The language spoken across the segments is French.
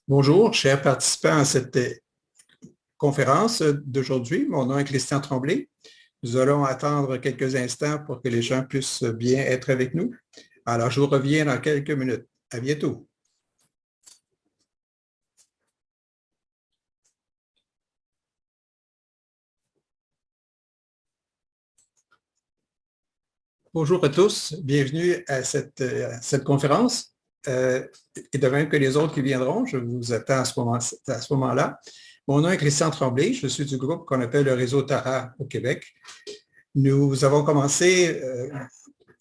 Bonjour, chers participants à cette conférence d'aujourd'hui. Mon nom est Christian Tremblay. Nous allons attendre quelques instants pour que les gens puissent bien être avec nous. Alors, je vous reviens dans quelques minutes. À bientôt. Bonjour à tous, bienvenue à cette conférence. Et de même que les autres qui viendront, je vous attends à ce moment-là. Mon nom est Christian Tremblay, je suis du groupe qu'on appelle le réseau Tara au Québec. Nous avons commencé,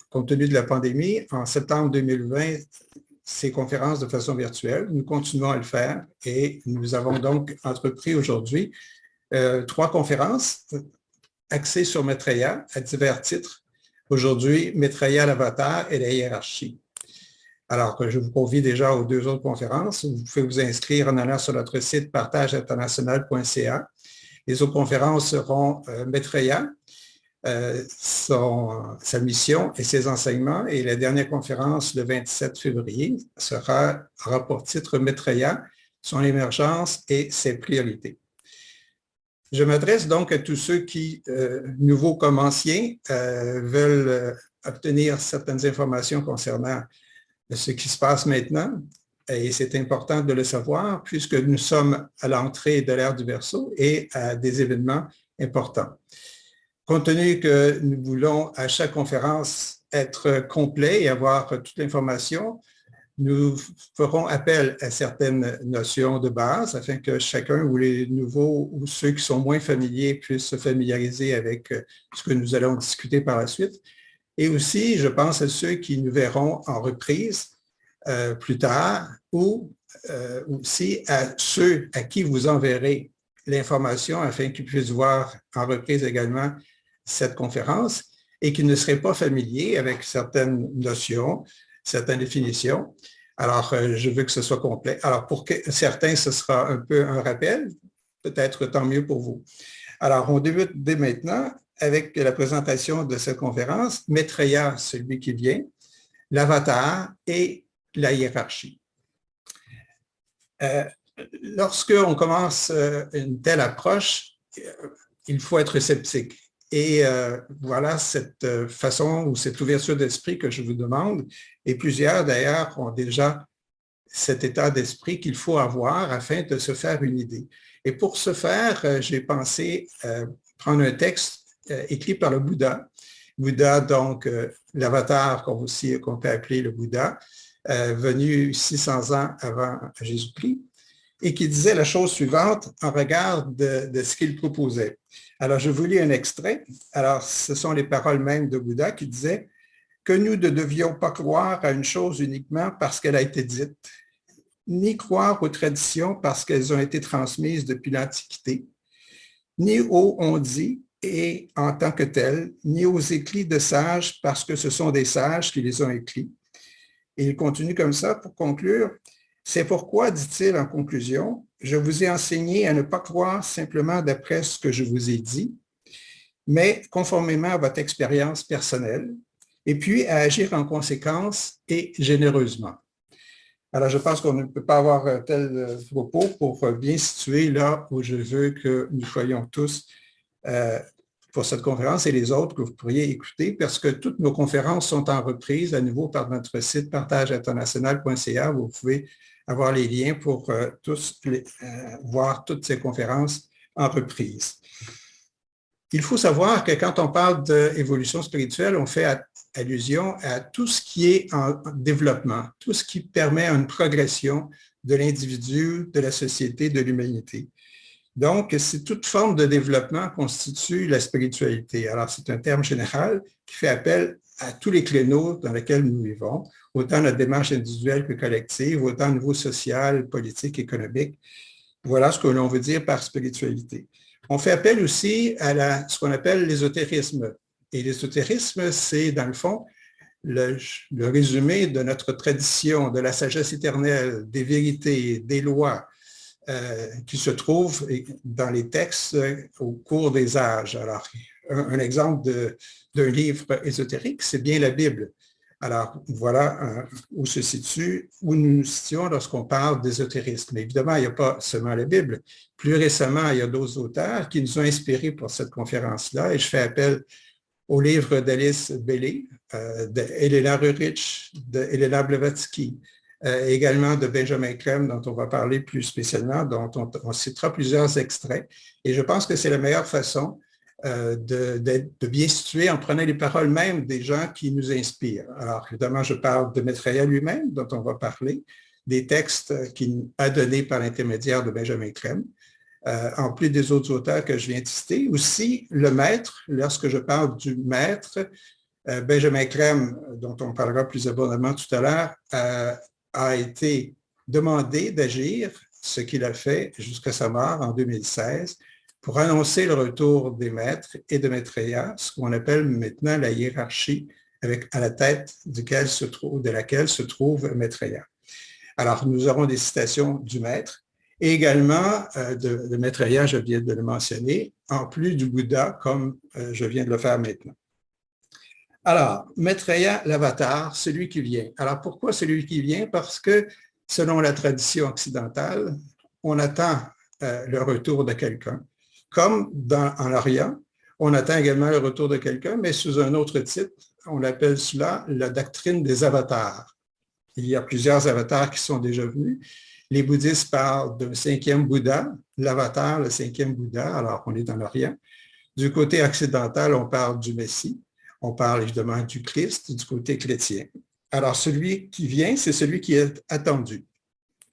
compte tenu de la pandémie, en septembre 2020, ces conférences de façon virtuelle. Nous continuons à le faire et nous avons donc entrepris aujourd'hui 3 conférences axées sur Maitreya à divers titres. Aujourd'hui, Maitreya, l'avatar et la hiérarchie. Alors, je vous convie déjà aux 2 autres conférences. Vous pouvez vous inscrire en allant sur notre site partageinternational.ca. Les autres conférences seront Maitreya, sa mission et ses enseignements. Et la dernière conférence, le 27 février, aura pour titre Maitreya, son émergence et ses priorités. Je m'adresse donc à tous ceux qui, nouveaux comme anciens, veulent obtenir certaines informations concernant ce qui se passe maintenant. Et c'est important de le savoir puisque nous sommes à l'entrée de l'ère du Verseau et à des événements importants. Compte tenu que nous voulons à chaque conférence être complet et avoir toute l'information, nous ferons appel à certaines notions de base afin que chacun ou les nouveaux ou ceux qui sont moins familiers puissent se familiariser avec ce que nous allons discuter par la suite. Et aussi, je pense à ceux qui nous verront en reprise plus tard ou aussi à ceux à qui vous enverrez l'information afin qu'ils puissent voir en reprise également cette conférence et qui ne seraient pas familiers avec certaines notions, certaines définitions. Alors, je veux que ce soit complet. Alors, pour certains, ce sera un peu un rappel, peut-être tant mieux pour vous. Alors, on débute dès maintenant avec la présentation de cette conférence, Maitreya, celui qui vient, l'avatar et la hiérarchie. Lorsqu'on commence une telle approche, il faut être sceptique. Et voilà cette façon ou cette ouverture d'esprit que je vous demande. Et plusieurs, d'ailleurs, ont déjà cet état d'esprit qu'il faut avoir afin de se faire une idée. Et pour ce faire, j'ai pensé prendre un texte écrit par le Bouddha. Bouddha, donc, l'avatar qu'on peut appeler le Bouddha, venu 600 ans avant Jésus-Christ, et qui disait la chose suivante en regard de ce qu'il proposait. Alors, je vous lis un extrait. Alors, ce sont les paroles mêmes de Bouddha qui disaient que nous ne devions pas croire à une chose uniquement parce qu'elle a été dite, ni croire aux traditions parce qu'elles ont été transmises depuis l'Antiquité, ni aux on-dit et en tant que telles, ni aux écrits de sages parce que ce sont des sages qui les ont écrits. Et il continue comme ça pour conclure. C'est pourquoi, dit-il en conclusion, je vous ai enseigné à ne pas croire simplement d'après ce que je vous ai dit, mais conformément à votre expérience personnelle, et puis à agir en conséquence et généreusement. Alors, je pense qu'on ne peut pas avoir un tel propos pour bien situer là où je veux que nous soyons tous pour cette conférence et les autres que vous pourriez écouter parce que toutes nos conférences sont en reprise à nouveau par notre site partageinternational.ca. Vous pouvez avoir les liens pour tous voir toutes ces conférences en reprise. Il faut savoir que quand on parle d'évolution spirituelle, on fait allusion à tout ce qui est en développement, tout ce qui permet une progression de l'individu, de la société, de l'humanité. Donc, c'est toute forme de développement constitue la spiritualité. Alors, c'est un terme général qui fait appel à tous les créneaux dans lesquels nous vivons, autant notre démarche individuelle que collective, autant au niveau social, politique, économique. Voilà ce que l'on veut dire par spiritualité. On fait appel aussi à ce qu'on appelle l'ésotérisme. Et l'ésotérisme, c'est, dans le fond, le résumé de notre tradition, de la sagesse éternelle, des vérités, des lois, qui se trouvent dans les textes au cours des âges. Alors, un exemple d'un livre ésotérique, c'est bien la Bible. Alors, voilà où où nous nous situons lorsqu'on parle d'ésotérisme. Évidemment, il n'y a pas seulement la Bible. Plus récemment, il y a d'autres auteurs qui nous ont inspirés pour cette conférence-là, et je fais appel au livre d'Alice Bailey, d'Elena Rurich, d'Elena Blavatsky, également de Benjamin Crème, dont on va parler plus spécialement, dont on citera plusieurs extraits. Et je pense que c'est la meilleure façon de bien situer en prenant les paroles même des gens qui nous inspirent. Alors, évidemment, je parle de Maitreya lui-même, dont on va parler, des textes qu'il a donnés par l'intermédiaire de Benjamin Crème, en plus des autres auteurs que je viens de citer. Aussi, le maître, lorsque je parle du maître, Benjamin Crème, dont on parlera plus abondamment tout à l'heure, a été demandé d'agir, ce qu'il a fait jusqu'à sa mort en 2016, pour annoncer le retour des maîtres et de Maitreya, ce qu'on appelle maintenant la hiérarchie à la tête de laquelle se trouve Maitreya. Alors, nous aurons des citations du maître et également de Maitreya, je viens de le mentionner, en plus du Bouddha, comme je viens de le faire maintenant. Alors, Maitreya, l'avatar, celui qui vient. Alors, pourquoi celui qui vient? Parce que, selon la tradition occidentale, on attend le retour de quelqu'un. Comme en Orient, on attend également le retour de quelqu'un, mais sous un autre titre, on appelle cela la doctrine des avatars. Il y a plusieurs avatars qui sont déjà venus. Les bouddhistes parlent d'un 5e Bouddha, l'avatar, le 5e Bouddha, alors qu'on est dans l'Orient. Du côté occidental, on parle du Messie. On parle évidemment du Christ, du côté chrétien. Alors, celui qui vient, c'est celui qui est attendu.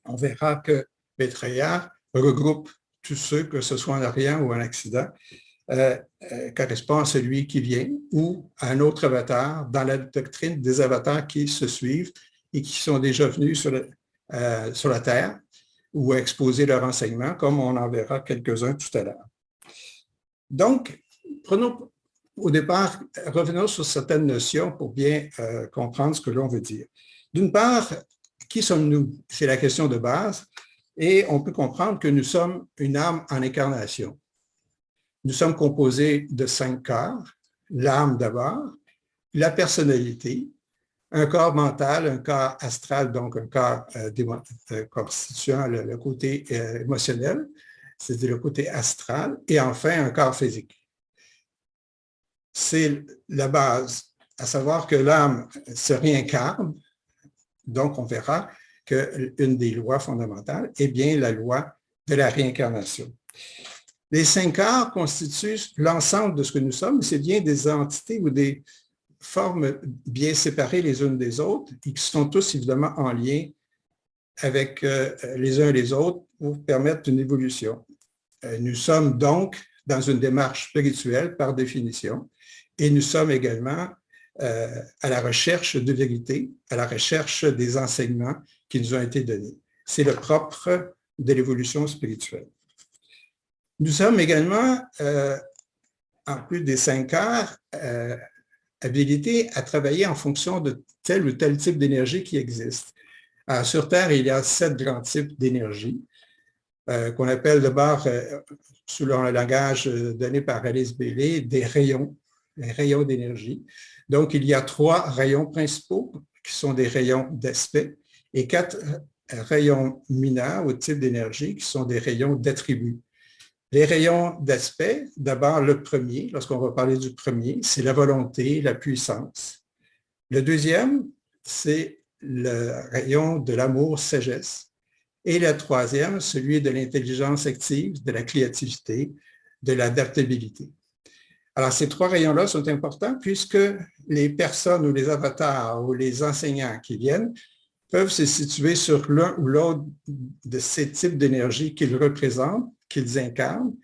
On verra que Maitreya regroupe tous ceux, que ce soit en Orient ou en Occident, correspond à celui qui vient ou à un autre avatar dans la doctrine des avatars qui se suivent et qui sont déjà venus sur la Terre ou exposer leur enseignement, comme on en verra quelques-uns tout à l'heure. Donc, prenons au départ, revenons sur certaines notions pour bien comprendre ce que l'on veut dire. D'une part, qui sommes-nous? C'est la question de base. Et on peut comprendre que nous sommes une âme en incarnation. Nous sommes composés de 5 corps, l'âme d'abord, la personnalité, un corps mental, un corps astral, donc un corps constituant le côté émotionnel, c'est-à-dire le côté astral, et enfin un corps physique. C'est la base, à savoir que l'âme se réincarne, donc on verra qu'une des lois fondamentales est bien la loi de la réincarnation. Les 5 corps constituent l'ensemble de ce que nous sommes, c'est bien des entités ou des formes bien séparées les unes des autres et qui sont tous évidemment en lien avec les uns et les autres pour permettre une évolution. Nous sommes donc dans une démarche spirituelle par définition et nous sommes également à la recherche de vérité, à la recherche des enseignements qui nous ont été donnés. C'est le propre de l'évolution spirituelle. Nous sommes également, en plus des 5 corps, habilités à travailler en fonction de tel ou tel type d'énergie qui existe. Alors, sur Terre, il y a 7 grands types d'énergie qu'on appelle d'abord, selon le langage donné par Alice Bailey, des rayons, les rayons d'énergie. Donc, il y a 3 rayons principaux qui sont des rayons d'aspect et 4 rayons mineurs ou types d'énergie qui sont des rayons d'attributs. Les rayons d'aspect, d'abord le premier, lorsqu'on va parler du premier, c'est la volonté, la puissance. Le deuxième, c'est le rayon de l'amour, sagesse. Et le troisième, celui de l'intelligence active, de la créativité, de l'adaptabilité. Alors, ces 3 rayons-là sont importants puisque les personnes ou les avatars ou les enseignants qui viennent peuvent se situer sur l'un ou l'autre de ces types d'énergie qu'ils représentent, qu'ils incarnent.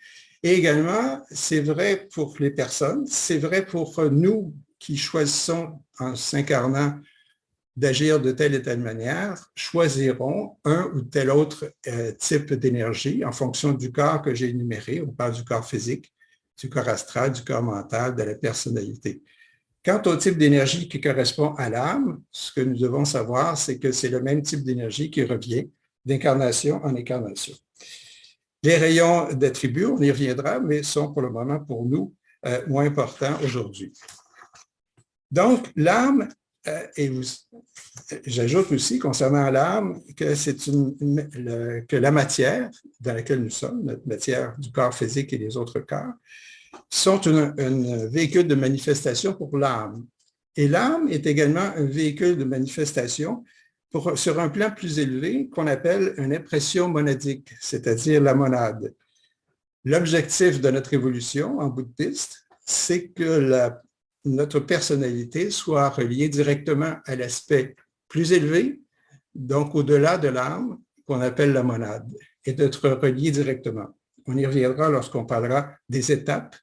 Et également, c'est vrai pour les personnes, c'est vrai pour nous qui choisissons en s'incarnant d'agir de telle et telle manière, choisiront un ou tel autre type d'énergie en fonction du corps que j'ai énuméré. On parle du corps physique, du corps astral, du corps mental, de la personnalité. Quant au type d'énergie qui correspond à l'âme, ce que nous devons savoir, c'est que c'est le même type d'énergie qui revient d'incarnation en incarnation. Les rayons d'attributs, on y reviendra, mais sont pour le moment pour nous moins importants aujourd'hui. Donc, l'âme J'ajoute aussi, concernant l'âme, que que la matière dans laquelle nous sommes, notre matière du corps physique et des autres corps, sont un véhicule de manifestation pour l'âme. Et l'âme est également un véhicule de manifestation sur un plan plus élevé qu'on appelle une impression monadique, c'est-à-dire la monade. L'objectif de notre évolution en bouddhiste, c'est que notre personnalité soit reliée directement à l'aspect plus élevé, donc au-delà de l'âme, qu'on appelle la monade, et d'être relié directement. On y reviendra lorsqu'on parlera des étapes,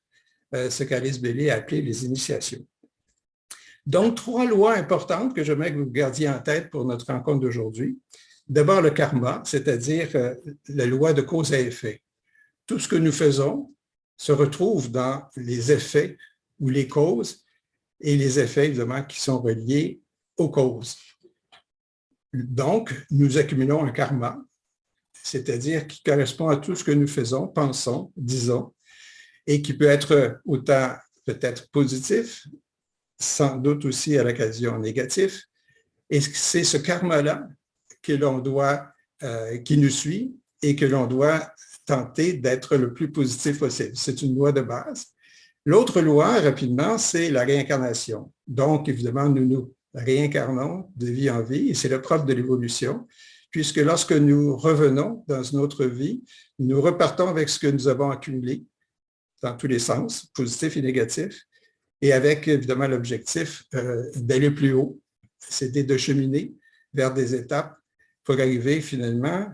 ce qu'Alice Bailey a appelé les initiations. Donc, 3 lois importantes que j'aimerais que vous gardiez en tête pour notre rencontre d'aujourd'hui. D'abord, le karma, c'est-à-dire la loi de cause à effet. Tout ce que nous faisons se retrouve dans les effets ou les causes et les effets, évidemment, qui sont reliés aux causes. Donc, nous accumulons un karma, c'est-à-dire qui correspond à tout ce que nous faisons, pensons, disons, et qui peut être autant peut-être positif, sans doute aussi à l'occasion négatif. Et c'est ce karma-là que l'on doit, qui nous suit et que l'on doit tenter d'être le plus positif possible. C'est une loi de base. L'autre loi, rapidement, c'est la réincarnation. Donc, évidemment, nous nous réincarnons de vie en vie et c'est le propre de l'évolution, puisque lorsque nous revenons dans une autre vie, nous repartons avec ce que nous avons accumulé dans tous les sens, positifs et négatifs, et avec évidemment l'objectif d'aller plus haut, c'est de cheminer vers des étapes pour arriver finalement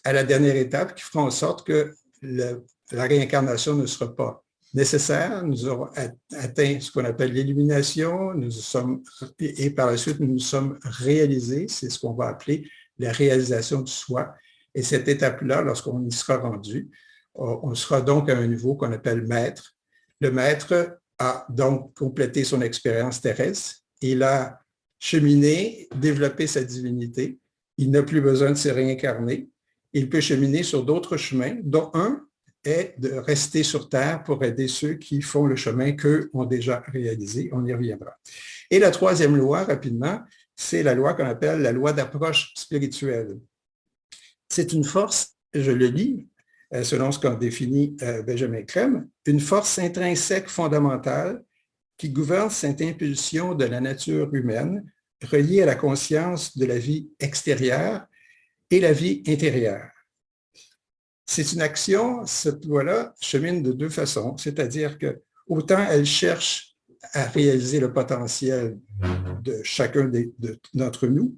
à la dernière étape qui fera en sorte que la réincarnation ne sera pas nécessaire. Nous aurons atteint ce qu'on appelle l'illumination, et par la suite, nous nous sommes réalisés, c'est ce qu'on va appeler la réalisation du soi. Et cette étape-là, lorsqu'on y sera rendu, on sera donc à un niveau qu'on appelle maître. Le maître a donc complété son expérience terrestre. Il a cheminé, développé sa divinité. Il n'a plus besoin de se réincarner. Il peut cheminer sur d'autres chemins, dont un est de rester sur Terre pour aider ceux qui font le chemin qu'eux ont déjà réalisé. On y reviendra. Et la troisième loi, rapidement, c'est la loi qu'on appelle la loi d'approche spirituelle. C'est une force, je le lis, selon ce qu'en définit Benjamin Crème, une force intrinsèque fondamentale qui gouverne cette impulsion de la nature humaine reliée à la conscience de la vie extérieure et la vie intérieure. C'est une action, cette loi-là chemine de 2 façons, c'est-à-dire que autant elle cherche à réaliser le potentiel de chacun d'entre nous,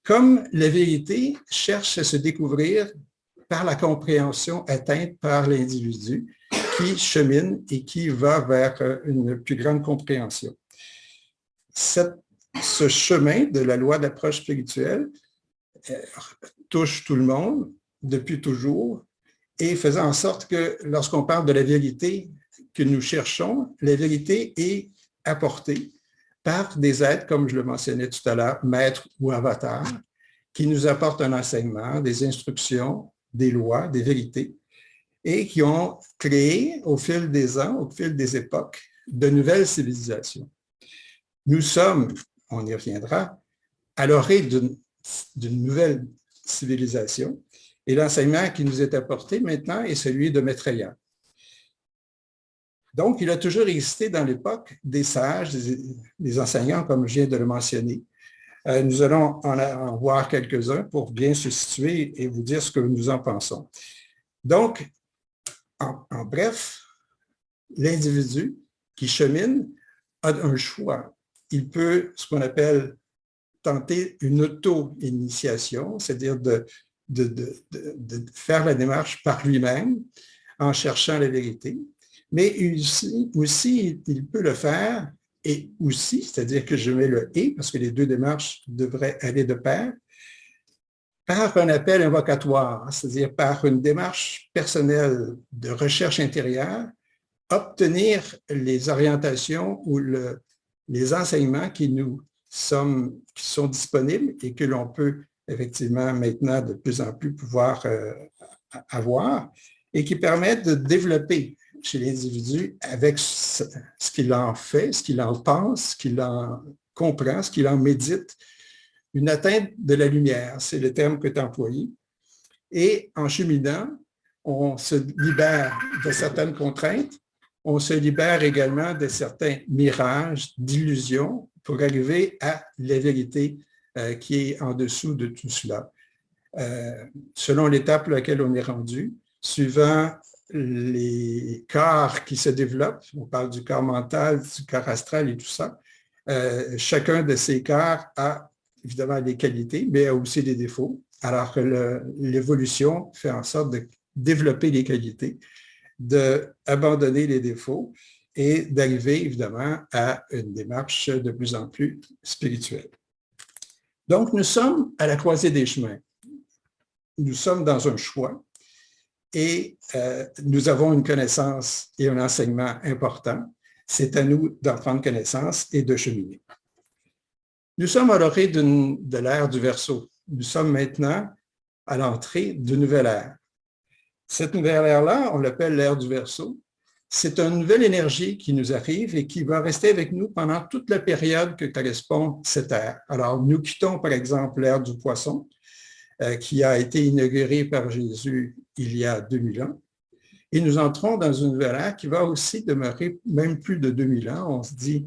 comme la vérité cherche à se découvrir par la compréhension atteinte par l'individu qui chemine et qui va vers une plus grande compréhension. Ce chemin de la loi d'approche spirituelle touche tout le monde depuis toujours et faisant en sorte que lorsqu'on parle de la vérité que nous cherchons, la vérité est apportée par des êtres, comme je le mentionnais tout à l'heure, maîtres ou avatars, qui nous apportent un enseignement, des instructions, des lois, des vérités, et qui ont créé au fil des ans, au fil des époques, de nouvelles civilisations. Nous sommes, on y reviendra, à l'orée d'une nouvelle civilisation, et l'enseignement qui nous est apporté maintenant est celui de Maitreya. Donc, il a toujours existé dans l'époque des sages, des enseignants, comme je viens de le mentionner. Nous allons en voir quelques-uns pour bien se situer et vous dire ce que nous en pensons. Donc, en bref, l'individu qui chemine a un choix. Il peut, ce qu'on appelle, tenter une auto-initiation, c'est-à-dire de faire la démarche par lui-même en cherchant la vérité. Mais aussi, il peut le faire et aussi, c'est-à-dire que je mets le « et » parce que les 2 démarches devraient aller de pair, par un appel invocatoire, c'est-à-dire par une démarche personnelle de recherche intérieure, obtenir les orientations ou les enseignements qui sont disponibles et que l'on peut effectivement maintenant de plus en plus pouvoir avoir et qui permettent de développer chez l'individu avec ce qu'il en fait, ce qu'il en pense, ce qu'il en comprend, ce qu'il en médite, une atteinte de la lumière, c'est le terme que tu as employé. Et en cheminant, on se libère de certaines contraintes, on se libère également de certains mirages, d'illusions, pour arriver à la vérité qui est en dessous de tout cela. Selon l'étape à laquelle on est rendu, suivant les corps qui se développent, on parle du corps mental, du corps astral et tout ça, chacun de ces corps a évidemment des qualités, mais a aussi des défauts, alors que l'évolution fait en sorte de développer les qualités, d'abandonner les défauts et d'arriver évidemment à une démarche de plus en plus spirituelle. Donc, nous sommes à la croisée des chemins. Nous sommes dans un choix et nous avons une connaissance et un enseignement important. C'est à nous d'en prendre connaissance et de cheminer. Nous sommes à l'orée de l'ère du Verseau. Nous sommes maintenant à l'entrée d'une nouvelle ère. Cette nouvelle ère-là, on l'appelle l'ère du Verseau. C'est une nouvelle énergie qui nous arrive et qui va rester avec nous pendant toute la période que correspond cette ère. Alors, nous quittons par exemple l'ère du Poisson, qui a été inaugurée par Jésus il y a 2000 ans. Et nous entrons dans une nouvelle ère qui va aussi demeurer même plus de 2000 ans. On se dit,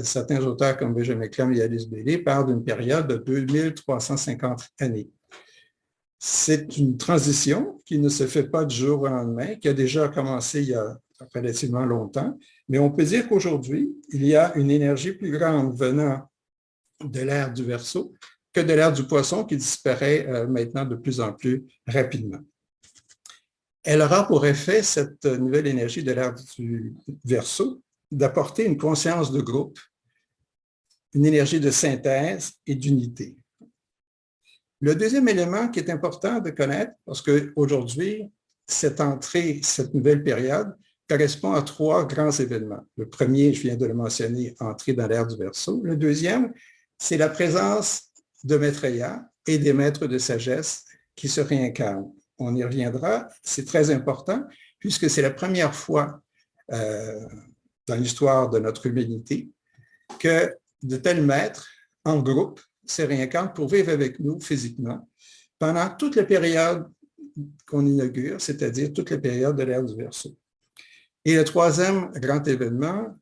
certains auteurs comme Benjamin Clam et Alice Bailey parlent d'une période de 2350 années. C'est une transition qui ne se fait pas du jour au lendemain, qui a déjà commencé il y a relativement longtemps, mais on peut dire qu'aujourd'hui, il y a une énergie plus grande venant de l'ère du Verseau que de l'ère du Poisson qui disparaît maintenant de plus en plus rapidement. Elle aura pour effet, cette nouvelle énergie de l'ère du Verseau, d'apporter une conscience de groupe, une énergie de synthèse et d'unité. Le deuxième élément qui est important de connaître, parce qu'aujourd'hui, cette entrée, cette nouvelle période, correspond à 3 grands événements. Le premier, je viens de le mentionner, entrée dans l'ère du Verseau. Le deuxième, c'est la présence de Maitreya et des maîtres de sagesse qui se réincarnent. On y reviendra, c'est très important, puisque c'est la première fois dans l'histoire de notre humanité que de tels maîtres, en groupe, se réincarnent pour vivre avec nous physiquement pendant toute la période qu'on inaugure, c'est-à-dire toute la période de l'ère du Verseau. Et le troisième grand événement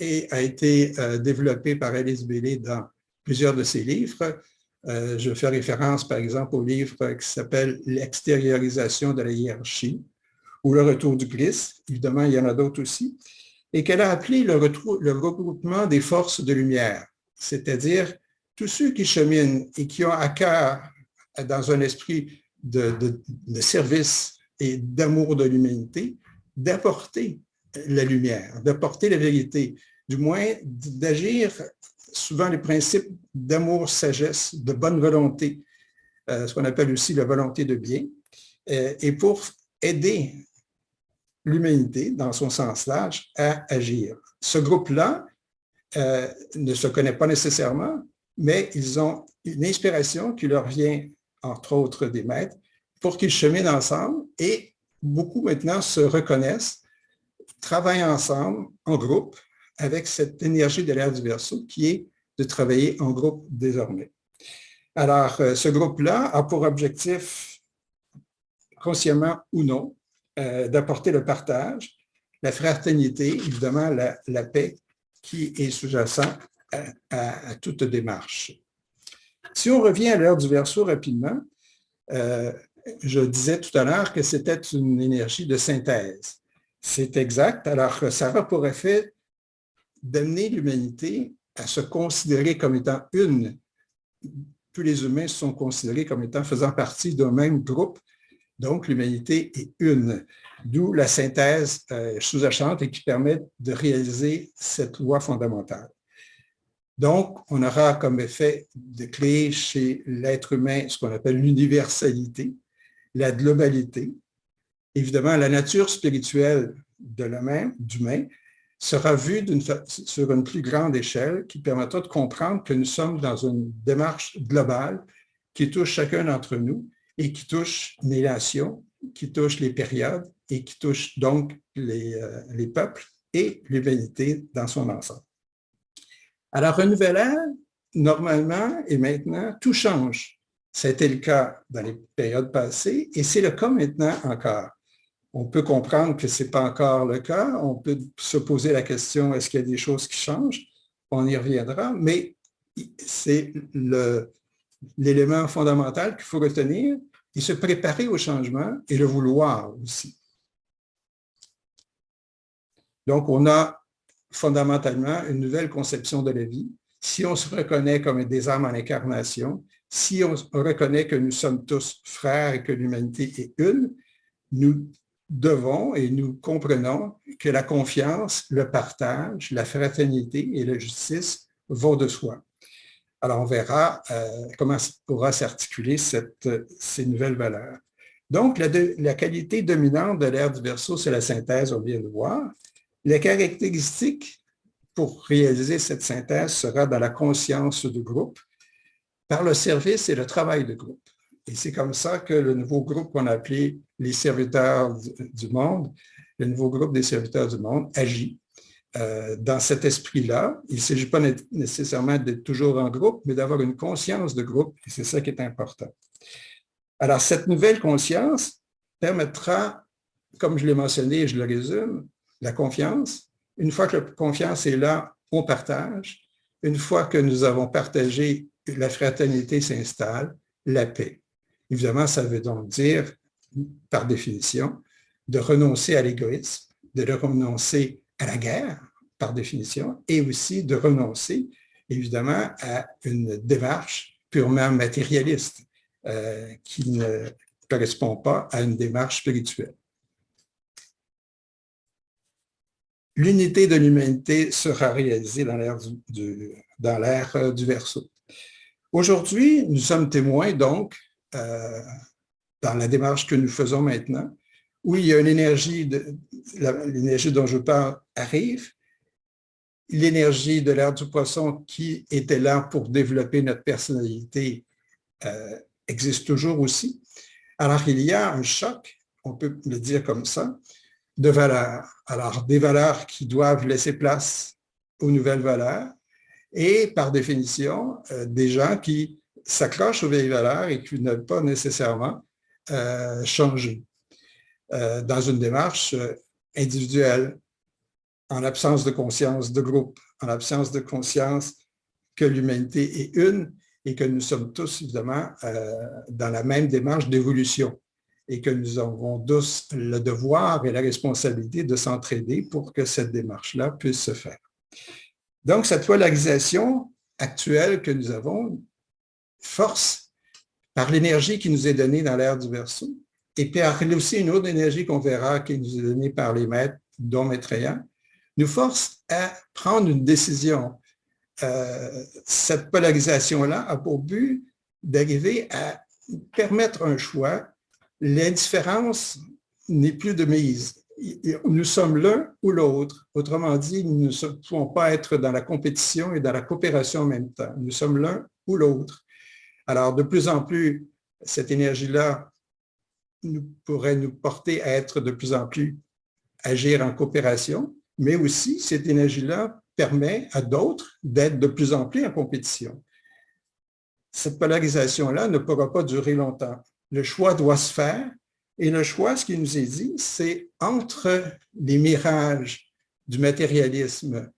a été développé par Alice Bailey dans plusieurs de ses livres. Je fais référence, par exemple, au livre qui s'appelle « L'extériorisation de la hiérarchie » ou « Le retour du Christ ». Évidemment, il y en a d'autres aussi. Et qu'elle a appelé le regroupement des forces de lumière, c'est-à-dire tous ceux qui cheminent et qui ont à cœur, dans un esprit de service et d'amour de l'humanité, d'apporter la lumière, d'apporter la vérité, du moins d'agir souvent les principes d'amour, sagesse, de bonne volonté, ce qu'on appelle aussi la volonté de bien, et pour aider l'humanité, dans son sens large, à agir. Ce groupe-là ne se connaît pas nécessairement, mais ils ont une inspiration qui leur vient, entre autres, des maîtres, pour qu'ils cheminent ensemble et beaucoup maintenant se reconnaissent, travaillent ensemble, en groupe, avec cette énergie de l'ère du Verseau qui est de travailler en groupe désormais. Alors, ce groupe-là a pour objectif, consciemment ou non, d'apporter le partage, la fraternité, évidemment la paix qui est sous-jacent à toute démarche. Si on revient à l'ère du Verseau rapidement, je disais tout à l'heure que c'était une énergie de synthèse. C'est exact. Alors, ça aura pour effet d'amener l'humanité à se considérer comme étant une. Tous les humains sont considérés comme étant faisant partie d'un même groupe. Donc, l'humanité est une. D'où la synthèse sous-jacente et qui permet de réaliser cette loi fondamentale. Donc, on aura comme effet de créer chez l'être humain ce qu'on appelle l'universalité, la globalité. Évidemment, la nature spirituelle de d'humain sera vue sur une plus grande échelle qui permettra de comprendre que nous sommes dans une démarche globale qui touche chacun d'entre nous et qui touche les nations, qui touche les périodes et qui touche donc les peuples et l'humanité dans son ensemble. Alors, renouvelant, normalement et maintenant, tout change. C'était le cas dans les périodes passées et c'est le cas maintenant encore. On peut comprendre que ce n'est pas encore le cas. On peut se poser la question, est-ce qu'il y a des choses qui changent? On y reviendra, mais c'est l'élément fondamental qu'il faut retenir et se préparer au changement et le vouloir aussi. Donc, on a fondamentalement une nouvelle conception de la vie. Si on se reconnaît comme des âmes en incarnation, si on reconnaît que nous sommes tous frères et que l'humanité est une, nous devons et nous comprenons que la confiance, le partage, la fraternité et la justice vont de soi. Alors, on verra comment pourra s'articuler ces nouvelles valeurs. Donc, la qualité dominante de l'ère du Verseau, c'est la synthèse, on vient de voir. Les caractéristiques pour réaliser cette synthèse sera dans la conscience du groupe, par le service et le travail de groupe. Et c'est comme ça que le nouveau groupe qu'on a appelé les serviteurs du monde, le nouveau groupe des serviteurs du monde agit. Dans cet esprit-là, il ne s'agit pas nécessairement d'être toujours en groupe, mais d'avoir une conscience de groupe, et c'est ça qui est important. Alors, cette nouvelle conscience permettra, comme je l'ai mentionné et je le résume, la confiance. Une fois que la confiance est là, on partage. Une fois que nous avons partagé, la fraternité s'installe, la paix. Évidemment, ça veut donc dire, par définition, de renoncer à l'égoïsme, de renoncer à la guerre, par définition, et aussi de renoncer, évidemment, à une démarche purement matérialiste qui ne correspond pas à une démarche spirituelle. L'unité de l'humanité sera réalisée dans l'ère du Verseau. Aujourd'hui, nous sommes témoins, donc, dans la démarche que nous faisons maintenant, où il y a une énergie, l'énergie dont je parle arrive, l'énergie de l'ère du Poisson qui était là pour développer notre personnalité existe toujours aussi. Alors, il y a un choc, on peut le dire comme ça, de valeurs. Alors, des valeurs qui doivent laisser place aux nouvelles valeurs et, par définition, des gens qui s'accrochent aux vieilles valeurs et qui ne veulent pas nécessairement changer dans une démarche individuelle, en l'absence de conscience de groupe, en l'absence de conscience que l'humanité est une et que nous sommes tous, évidemment, dans la même démarche d'évolution et que nous avons tous le devoir et la responsabilité de s'entraider pour que cette démarche-là puisse se faire. Donc, cette polarisation actuelle que nous avons force par l'énergie qui nous est donnée dans l'ère du Verseau et par aussi une autre énergie qu'on verra qui nous est donnée par les maîtres, dont Maitreya, nous force à prendre une décision. Cette polarisation-là a pour but d'arriver à permettre un choix. L'indifférence n'est plus de mise. Nous sommes l'un ou l'autre. Autrement dit, nous ne pouvons pas être dans la compétition et dans la coopération en même temps. Nous sommes l'un ou l'autre. Alors, de plus en plus, cette énergie-là pourrait nous porter à être de plus en plus agir en coopération, mais aussi cette énergie-là permet à d'autres d'être de plus en plus en compétition. Cette polarisation-là ne pourra pas durer longtemps. Le choix doit se faire et le choix, ce qui nous est dit, c'est entre les mirages du matérialisme,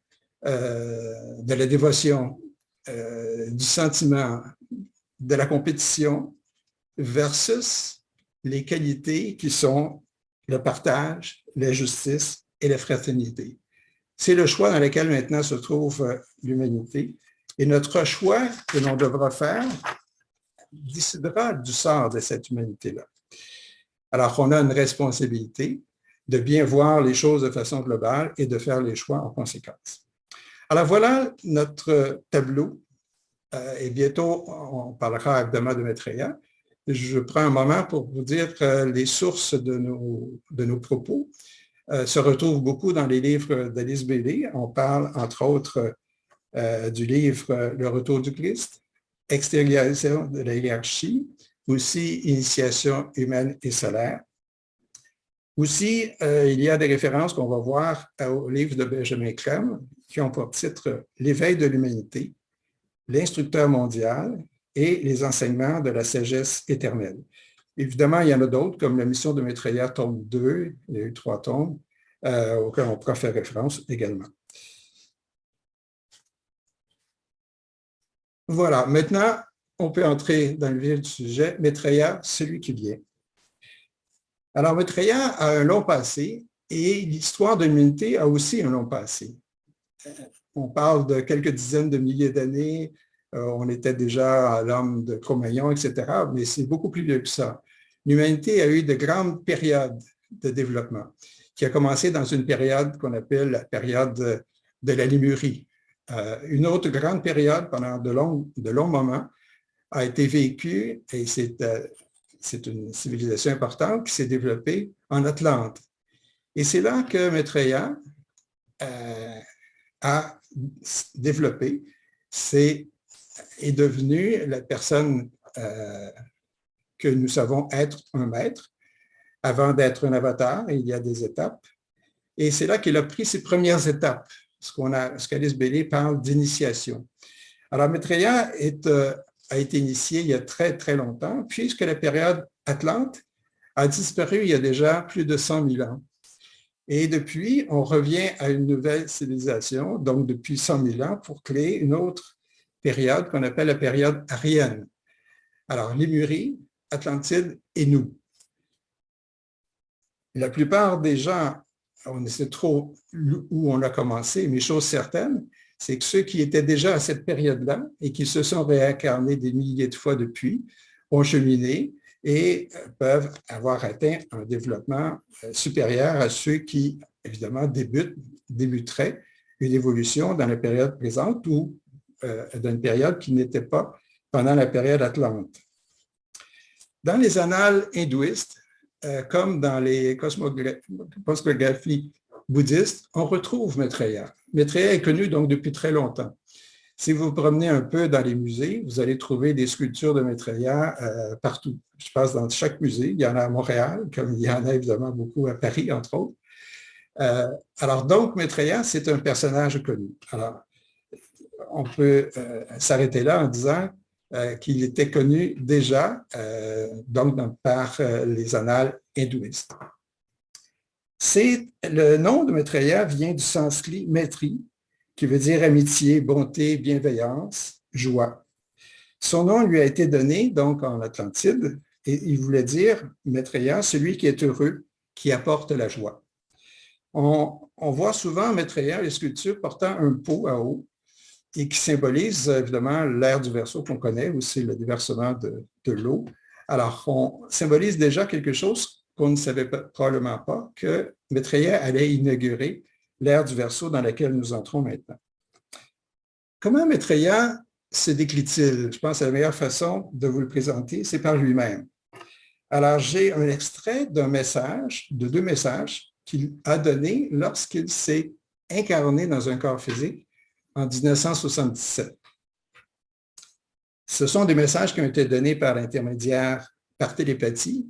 de la dévotion, du sentiment, de la compétition versus les qualités qui sont le partage, la justice et la fraternité. C'est le choix dans lequel maintenant se trouve l'humanité. Et notre choix que l'on devra faire décidera du sort de cette humanité-là. Alors, on a une responsabilité de bien voir les choses de façon globale et de faire les choix en conséquence. Alors, voilà notre tableau. Et bientôt, on parlera évidemment de Maitreya. Je prends un moment pour vous dire que les sources de nos propos se retrouvent beaucoup dans les livres d'Alice Bailey. On parle, entre autres, du livre « Le retour du Christ », « Extériorisation de la hiérarchie », aussi « Initiation humaine et solaire ». Aussi, il y a des références qu'on va voir au livre de Benjamin Crème qui ont pour titre « L'éveil de l'humanité, l'instructeur mondial et les enseignements de la sagesse éternelle ». Évidemment, il y en a d'autres, comme la mission de Maitreya, tome 2, il y a eu 3 tomes, auxquels on pourra faire référence également. Voilà, maintenant, on peut entrer dans le vif du sujet. Maitreya, celui qui vient. Alors, Maitreya a un long passé et l'histoire de l'humanité a aussi un long passé. On parle de quelques dizaines de milliers d'années, on était déjà à l'homme de Cro-Magnon, etc., mais c'est beaucoup plus vieux que ça. L'humanité a eu de grandes périodes de développement, qui a commencé dans une période qu'on appelle la période de la Lémurie. Une autre grande période pendant de longs moments a été vécue, et c'est une civilisation importante qui s'est développée en Atlante. Et c'est là que Maitreya a développé, est devenu la personne que nous savons être un maître. Avant d'être un avatar, il y a des étapes. Et c'est là qu'il a pris ses premières étapes, ce qu'Alice Bailey parle d'initiation. Alors, Maitreya a été initié il y a très, très longtemps, puisque la période Atlante a disparu il y a déjà plus de 100 000 ans. Et depuis, on revient à une nouvelle civilisation, donc depuis 100 000 ans, pour créer une autre période qu'on appelle la période arienne. Alors, Lémurie, Atlantide et nous. La plupart des gens, on ne sait trop où on a commencé, mais chose certaine, c'est que ceux qui étaient déjà à cette période-là et qui se sont réincarnés des milliers de fois depuis, ont cheminé et peuvent avoir atteint un développement supérieur à ceux qui, évidemment, débuteraient une évolution dans la période présente ou dans une période qui n'était pas pendant la période Atlante. Dans les annales hindouistes, comme dans les cosmographies bouddhistes, on retrouve Maitreya. Maitreya est connu donc depuis très longtemps. Si vous vous promenez un peu dans les musées, vous allez trouver des sculptures de Maitreya partout. Je passe dans chaque musée. Il y en a à Montréal, comme il y en a évidemment beaucoup à Paris, entre autres. Alors donc, Maitreya, c'est un personnage connu. Alors, on peut s'arrêter là en disant qu'il était connu déjà donc par les annales hindouistes. Le nom de Maitreya vient du sanskrit Maitri, qui veut dire amitié, bonté, bienveillance, joie. Son nom lui a été donné donc en Atlantide et il voulait dire Maitreya, celui qui est heureux, qui apporte la joie. On voit souvent Maitreya les sculptures portant un pot à eau et qui symbolise évidemment l'ère du Verseau qu'on connaît, aussi le déversement de l'eau. Alors, on symbolise déjà quelque chose qu'on ne savait probablement pas, que Maitreya allait inaugurer l'ère du Verseau dans laquelle nous entrons maintenant. Comment Maitreya se décrit-il? Je pense que la meilleure façon de vous le présenter, c'est par lui-même. Alors, j'ai un extrait d'un message, de 2 messages qu'il a donné lorsqu'il s'est incarné dans un corps physique en 1977. Ce sont des messages qui ont été donnés par l'intermédiaire, par télépathie,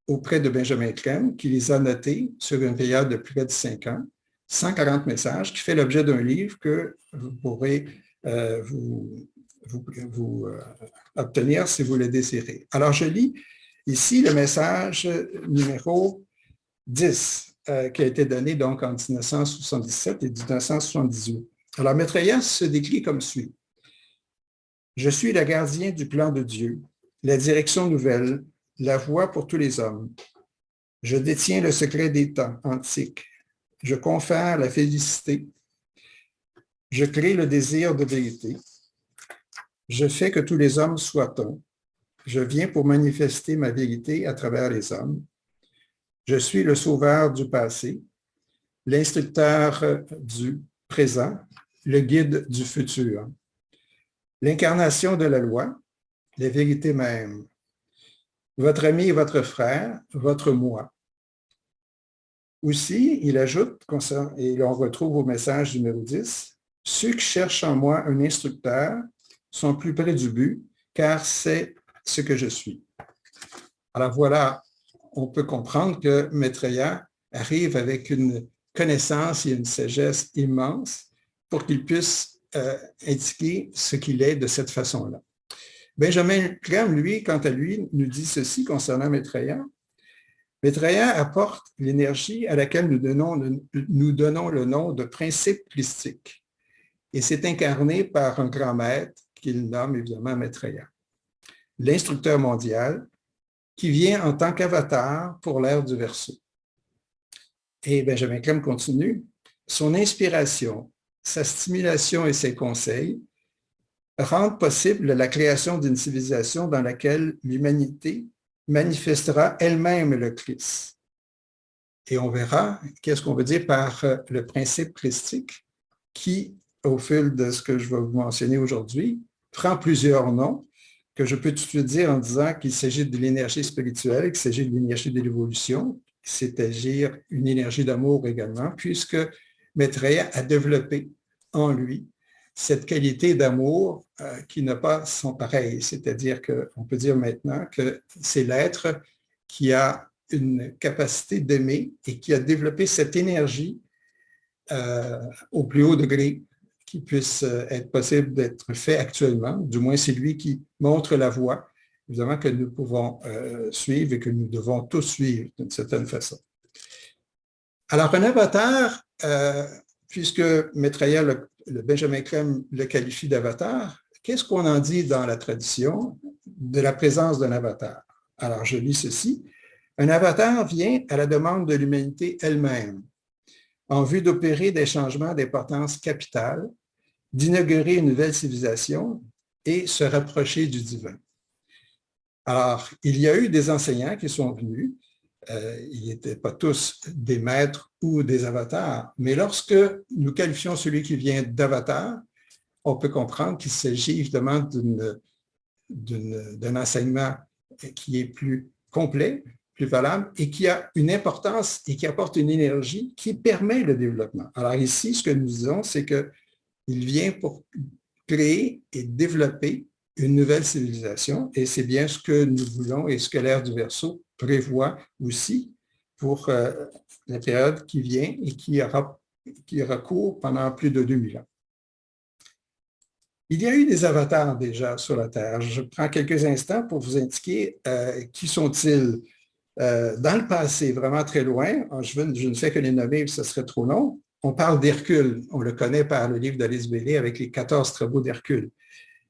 auprès de Benjamin Crème, qui les a notés sur une période de près de 5 ans, 140 messages, qui fait l'objet d'un livre que vous pourrez obtenir si vous le désirez. Alors, je lis ici le message numéro 10, qui a été donné donc en 1977 et 1978. Alors, Maitreya se décrit comme suit. « Je suis le gardien du plan de Dieu, la direction nouvelle, la voie pour tous les hommes. Je détiens le secret des temps antiques. Je confère la félicité. Je crée le désir de vérité. Je fais que tous les hommes soient un. Je viens pour manifester ma vérité à travers les hommes. Je suis le sauveur du passé, l'instructeur du présent, le guide du futur. L'incarnation de la loi, la vérité même. Votre ami et votre frère, votre moi. Aussi, il ajoute, et l'on retrouve au message numéro 10, « Ceux qui cherchent en moi un instructeur sont plus près du but, car c'est ce que je suis. » Alors voilà on peut comprendre que Maitreya arrive avec une connaissance et une sagesse immense pour qu'il puisse indiquer ce qu'il est de cette façon-là. Benjamin Crème, lui, quant à lui, nous dit ceci concernant Maitreya. Maitreya apporte l'énergie à laquelle nous donnons le nom de principe christique. Et c'est incarné par un grand maître qu'il nomme évidemment Maitreya, l'instructeur mondial qui vient en tant qu'avatar pour l'ère du Verseau. Et Benjamin Crème continue, son inspiration, sa stimulation et ses conseils rendent possible la création d'une civilisation dans laquelle l'humanité manifestera elle-même le Christ. Et on verra qu'est-ce qu'on veut dire par le principe christique qui, au fil de ce que je vais vous mentionner aujourd'hui, prend plusieurs noms que je peux tout de suite dire en disant qu'il s'agit de l'énergie spirituelle, qu'il s'agit de l'énergie de l'évolution, c'est-à-dire une énergie d'amour également, puisque Maitreya a développé en lui cette qualité d'amour qui n'a pas son pareil. C'est-à-dire qu'on peut dire maintenant que c'est l'être qui a une capacité d'aimer et qui a développé cette énergie au plus haut degré qui puisse être possible d'être fait actuellement. Du moins, c'est lui qui montre la voie, évidemment, que nous pouvons suivre et que nous devons tous suivre d'une certaine façon. Alors, un avatar, puisque Maitreya, le Benjamin Crème le qualifie d'avatar, qu'est-ce qu'on en dit dans la tradition de la présence d'un avatar? Alors, je lis ceci. Un avatar vient à la demande de l'humanité elle-même, en vue d'opérer des changements d'importance capitale, d'inaugurer une nouvelle civilisation et se rapprocher du divin. Alors, il y a eu des enseignants qui sont venus, ils n'étaient pas tous des maîtres ou des avatars, mais lorsque nous qualifions celui qui vient d'avatar, on peut comprendre qu'il s'agit évidemment d'un enseignement qui est plus complet, plus valable et qui a une importance et qui apporte une énergie qui permet le développement. Alors ici, ce que nous disons, c'est qu'il vient pour créer et développer une nouvelle civilisation et c'est bien ce que nous voulons et ce que l'ère du Verseau prévoit aussi pour la période qui vient et qui aura cours pendant plus de 2000 ans. Il y a eu des avatars déjà sur la Terre. Je prends quelques instants pour vous indiquer qui sont-ils. Dans le passé, vraiment très loin, je ne fais que les nommer, ce serait trop long, on parle d'Hercule. On le connaît par le livre d'Alice Bailey avec les 14 travaux d'Hercule.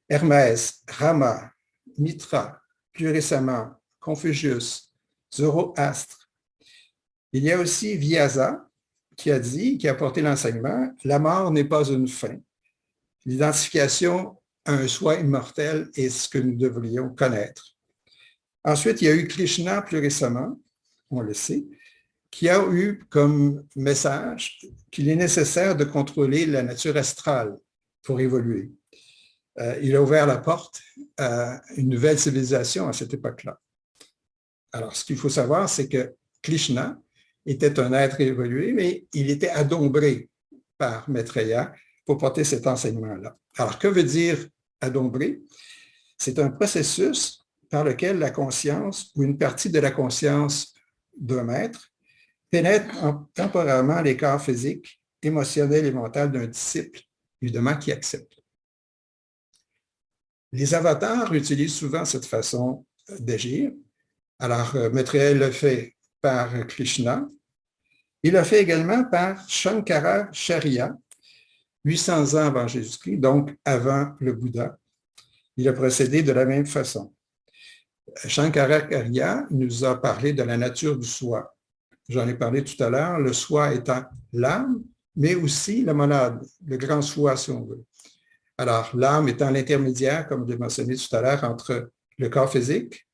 Hermès, Rama, Mitra, plus récemment, Confucius, Zoroastre. Il y a aussi Vyasa qui a apporté l'enseignement, la mort n'est pas une fin. L'identification à un soi immortel est ce que nous devrions connaître. Ensuite, il y a eu Krishna plus récemment, on le sait, qui a eu comme message qu'il est nécessaire de contrôler la nature astrale pour évoluer. Il a ouvert la porte à une nouvelle civilisation à cette époque-là. Alors, ce qu'il faut savoir, c'est que Krishna était un être évolué, mais il était adombré par Maitreya pour porter cet enseignement-là. Alors, que veut dire adombré? C'est un processus par lequel la conscience ou une partie de la conscience d'un maître pénètre temporairement les corps physiques, émotionnels et mentaux d'un disciple, évidemment, qui accepte. Les avatars utilisent souvent cette façon d'agir. Alors, Maitreya le fait par Krishna. Il le fait également par Shankaracharya, 800 ans avant Jésus-Christ, donc avant le Bouddha. Il a procédé de la même façon. Shankaracharya nous a parlé de la nature du soi. J'en ai parlé tout à l'heure, le soi étant l'âme, mais aussi la monade, le grand soi, si on veut. Alors, l'âme étant l'intermédiaire, comme je l'ai mentionné tout à l'heure, entre le corps physique,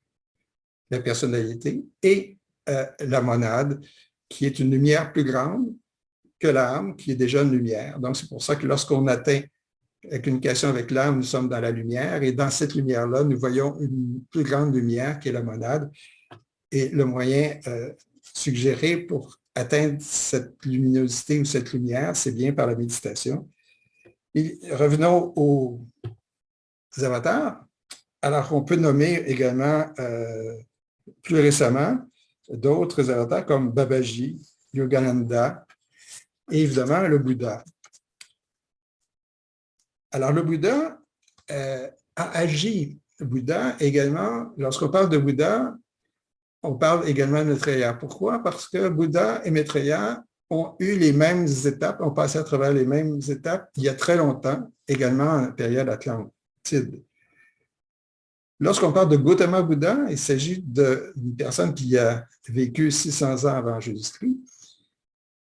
la personnalité, et la monade, qui est une lumière plus grande que l'âme, qui est déjà une lumière. Donc, c'est pour ça que lorsqu'on atteint la communication avec l'âme, nous sommes dans la lumière, et dans cette lumière-là, nous voyons une plus grande lumière qui est la monade. Et le moyen suggéré pour atteindre cette luminosité ou cette lumière, c'est bien par la méditation. Et revenons aux avatars. Alors, on peut nommer également, plus récemment, d'autres avatars comme Babaji, Yogananda et évidemment le Bouddha. Alors, le Bouddha a agi. Le Bouddha également, lorsqu'on parle de Bouddha, on parle également de Maitreya. Pourquoi? Parce que Bouddha et Maitreya ont eu les mêmes étapes, ont passé à travers les mêmes étapes il y a très longtemps, également en période atlantide. Lorsqu'on parle de Gautama Bouddha, il s'agit d'une personne qui a vécu 600 ans avant Jésus-Christ,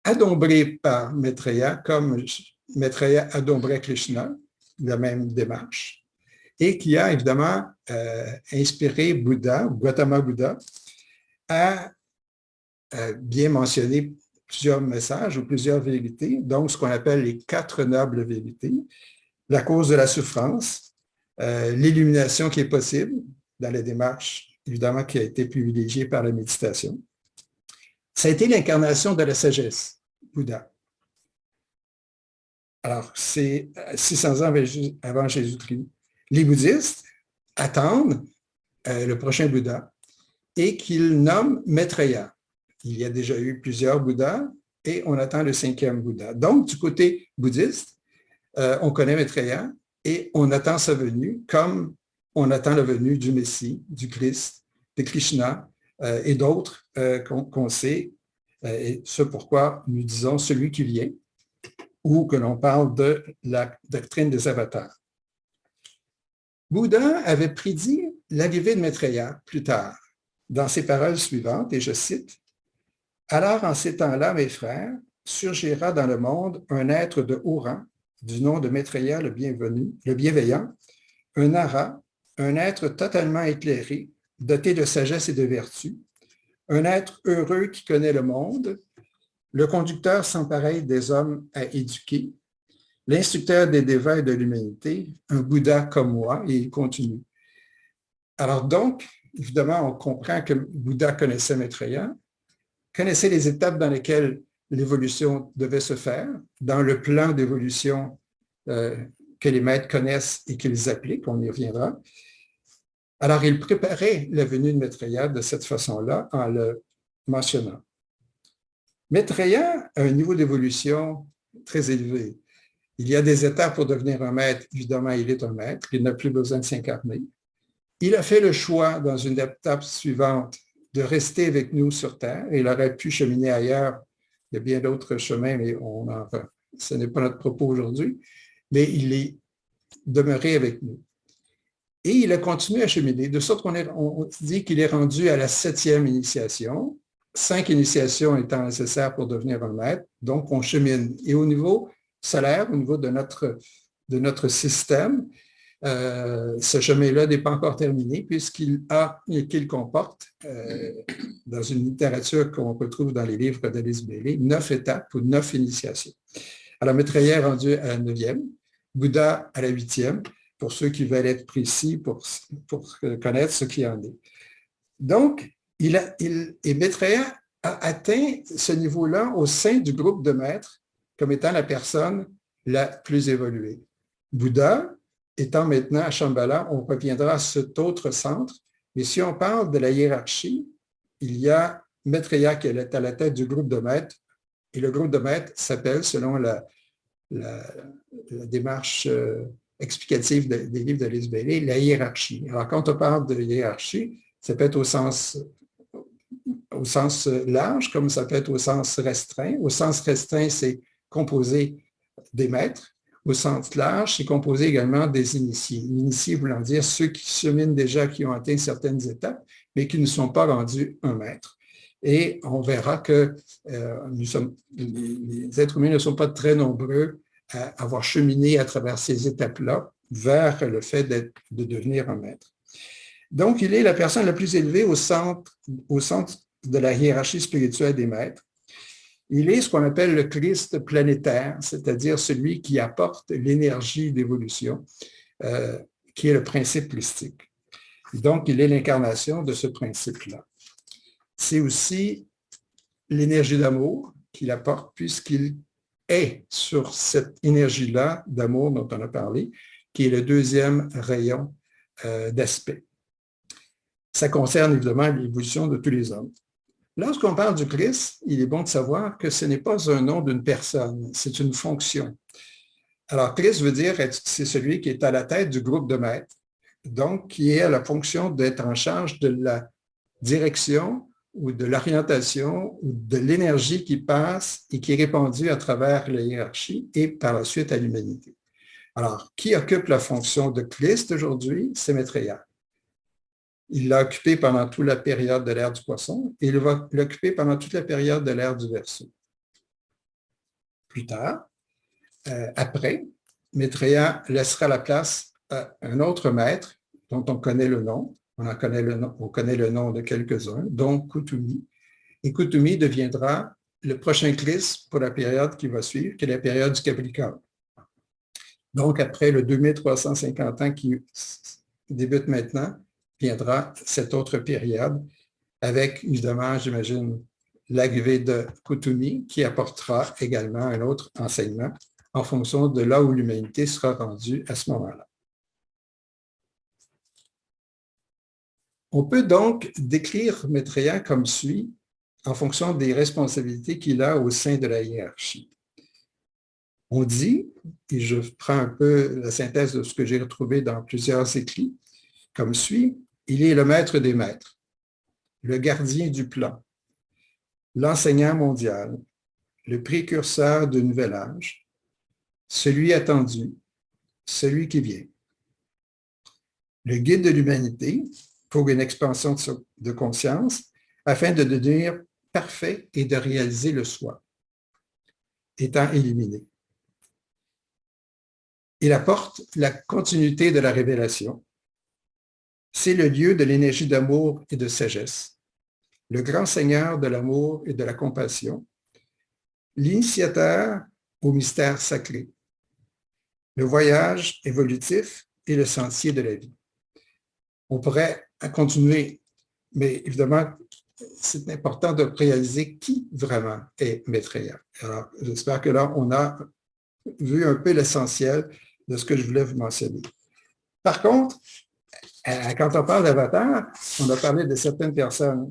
adombrée par Maitreya, comme Maitreya adombrait Krishna, la même démarche, et qui a évidemment inspiré Bouddha, Gautama Bouddha, à bien mentionner plusieurs messages ou plusieurs vérités, donc ce qu'on appelle les 4 nobles vérités, la cause de la souffrance, l'illumination qui est possible dans la démarche, évidemment, qui a été privilégiée par la méditation. Ça a été l'incarnation de la sagesse, Bouddha. Alors, c'est 600 ans avant Jésus-Christ. Les bouddhistes attendent le prochain Bouddha et qu'ils nomment Maitreya. Il y a déjà eu plusieurs Bouddhas et on attend le 5e Bouddha. Donc, du côté bouddhiste, on connaît Maitreya et on attend sa venue comme on attend la venue du Messie, du Christ, de Krishna et d'autres qu'on sait. Et ce pourquoi nous disons celui qui vient, ou que l'on parle de la doctrine des avatars. Bouddha avait prédit l'arrivée de Maitreya plus tard, dans ses paroles suivantes, et je cite, « Alors, en ces temps-là, mes frères, surgira dans le monde un être de haut rang, du nom de Maitreya le bienvenu, le bienveillant, un ara, un être totalement éclairé, doté de sagesse et de vertu, un être heureux qui connaît le monde, le conducteur sans pareil des hommes à éduquer, l'instructeur des dévots et de l'humanité, un Bouddha comme moi, et il continue. Alors donc, évidemment, on comprend que Bouddha connaissait Maitreya, connaissait les étapes dans lesquelles l'évolution devait se faire, dans le plan d'évolution que les maîtres connaissent et qu'ils appliquent, on y reviendra. Alors, il préparait la venue de Maitreya de cette façon-là en le mentionnant. Maitreya a un niveau d'évolution très élevé. Il y a des étapes pour devenir un maître. Évidemment, il est un maître. Il n'a plus besoin de s'incarner. Il a fait le choix, dans une étape suivante, de rester avec nous sur Terre. Il aurait pu cheminer ailleurs. Il y a bien d'autres chemins, mais ce n'est pas notre propos aujourd'hui. Mais il est demeuré avec nous. Et il a continué à cheminer, de sorte qu'on dit qu'il est rendu à la 7e initiation, 5 initiations étant nécessaires pour devenir un maître, donc on chemine. Et au niveau solaire, au niveau de notre système, ce chemin-là n'est pas encore terminé puisqu'il comporte, dans une littérature qu'on retrouve dans les livres d'Alice Bailey, 9 étapes ou 9 initiations. Alors, Maitreya est rendu à la 9e, Bouddha à la 8e, pour ceux qui veulent être précis, pour connaître ce qu'il en est. Donc, Maitreya a atteint ce niveau-là au sein du groupe de maîtres comme étant la personne la plus évoluée. Bouddha étant maintenant à Shambhala, on reviendra à cet autre centre, mais si on parle de la hiérarchie, il y a Maitreya qui est à la tête du groupe de maîtres, et le groupe de maîtres s'appelle, selon la démarche explicative des livres d'Alice Bailey, la hiérarchie. Alors, quand on parle de hiérarchie, ça peut être au sens large, comme ça peut être au sens restreint. Au sens restreint, c'est composé des maîtres. Au sens large, c'est composé également des initiés. Initiés voulant dire ceux qui cheminent déjà, qui ont atteint certaines étapes, mais qui ne sont pas rendus un maître. Et on verra que les êtres humains ne sont pas très nombreux à avoir cheminé à travers ces étapes-là vers le fait de devenir un maître. Donc, il est la personne la plus élevée au centre de la hiérarchie spirituelle des maîtres. Il est ce qu'on appelle le Christ planétaire, c'est-à-dire celui qui apporte l'énergie d'évolution, qui est le principe mystique. Donc, il est l'incarnation de ce principe-là. C'est aussi l'énergie d'amour qu'il apporte, puisqu'il est sur cette énergie-là d'amour dont on a parlé, qui est le 2e rayon d'aspect. Ça concerne évidemment l'évolution de tous les hommes. Lorsqu'on parle du Christ, il est bon de savoir que ce n'est pas un nom d'une personne, c'est une fonction. Alors, Christ veut dire, c'est celui qui est à la tête du groupe de maîtres, donc qui a la fonction d'être en charge de la direction ou de l'orientation ou de l'énergie qui passe et qui est répandue à travers la hiérarchie et par la suite à l'humanité. Alors, qui occupe la fonction de Christ aujourd'hui? C'est Maitreya. Il l'a occupé pendant toute la période de l'ère du poisson et il va l'occuper pendant toute la période de l'ère du Verseau. Plus tard, après, Maitreya laissera la place à un autre maître dont on connaît le nom. On connaît le nom de quelques-uns, dont Kuthumi. Et Kuthumi deviendra le prochain Christ pour la période qui va suivre, qui est la période du Capricorne. Donc, après le 2350 ans qui débute maintenant, viendra cette autre période avec, évidemment, j'imagine, l'arrivée de Kuthumi qui apportera également un autre enseignement en fonction de là où l'humanité sera rendue à ce moment-là. On peut donc décrire Maitreya comme suit en fonction des responsabilités qu'il a au sein de la hiérarchie. On dit, et je prends un peu la synthèse de ce que j'ai retrouvé dans plusieurs écrits, comme suit, il est le maître des maîtres, le gardien du plan, l'enseignant mondial, le précurseur du nouvel âge, celui attendu, celui qui vient, le guide de l'humanité pour une expansion de conscience afin de devenir parfait et de réaliser le soi, étant éliminé. Il apporte la continuité de la révélation. C'est le lieu de l'énergie d'amour et de sagesse, le grand seigneur de l'amour et de la compassion, l'initiateur au mystère sacré, le voyage évolutif et le sentier de la vie. On pourrait continuer, mais évidemment, c'est important de réaliser qui vraiment est Maitreya. Alors, j'espère que là, on a vu un peu l'essentiel de ce que je voulais vous mentionner. Par contre, quand on parle d'avatar, on a parlé de certaines personnes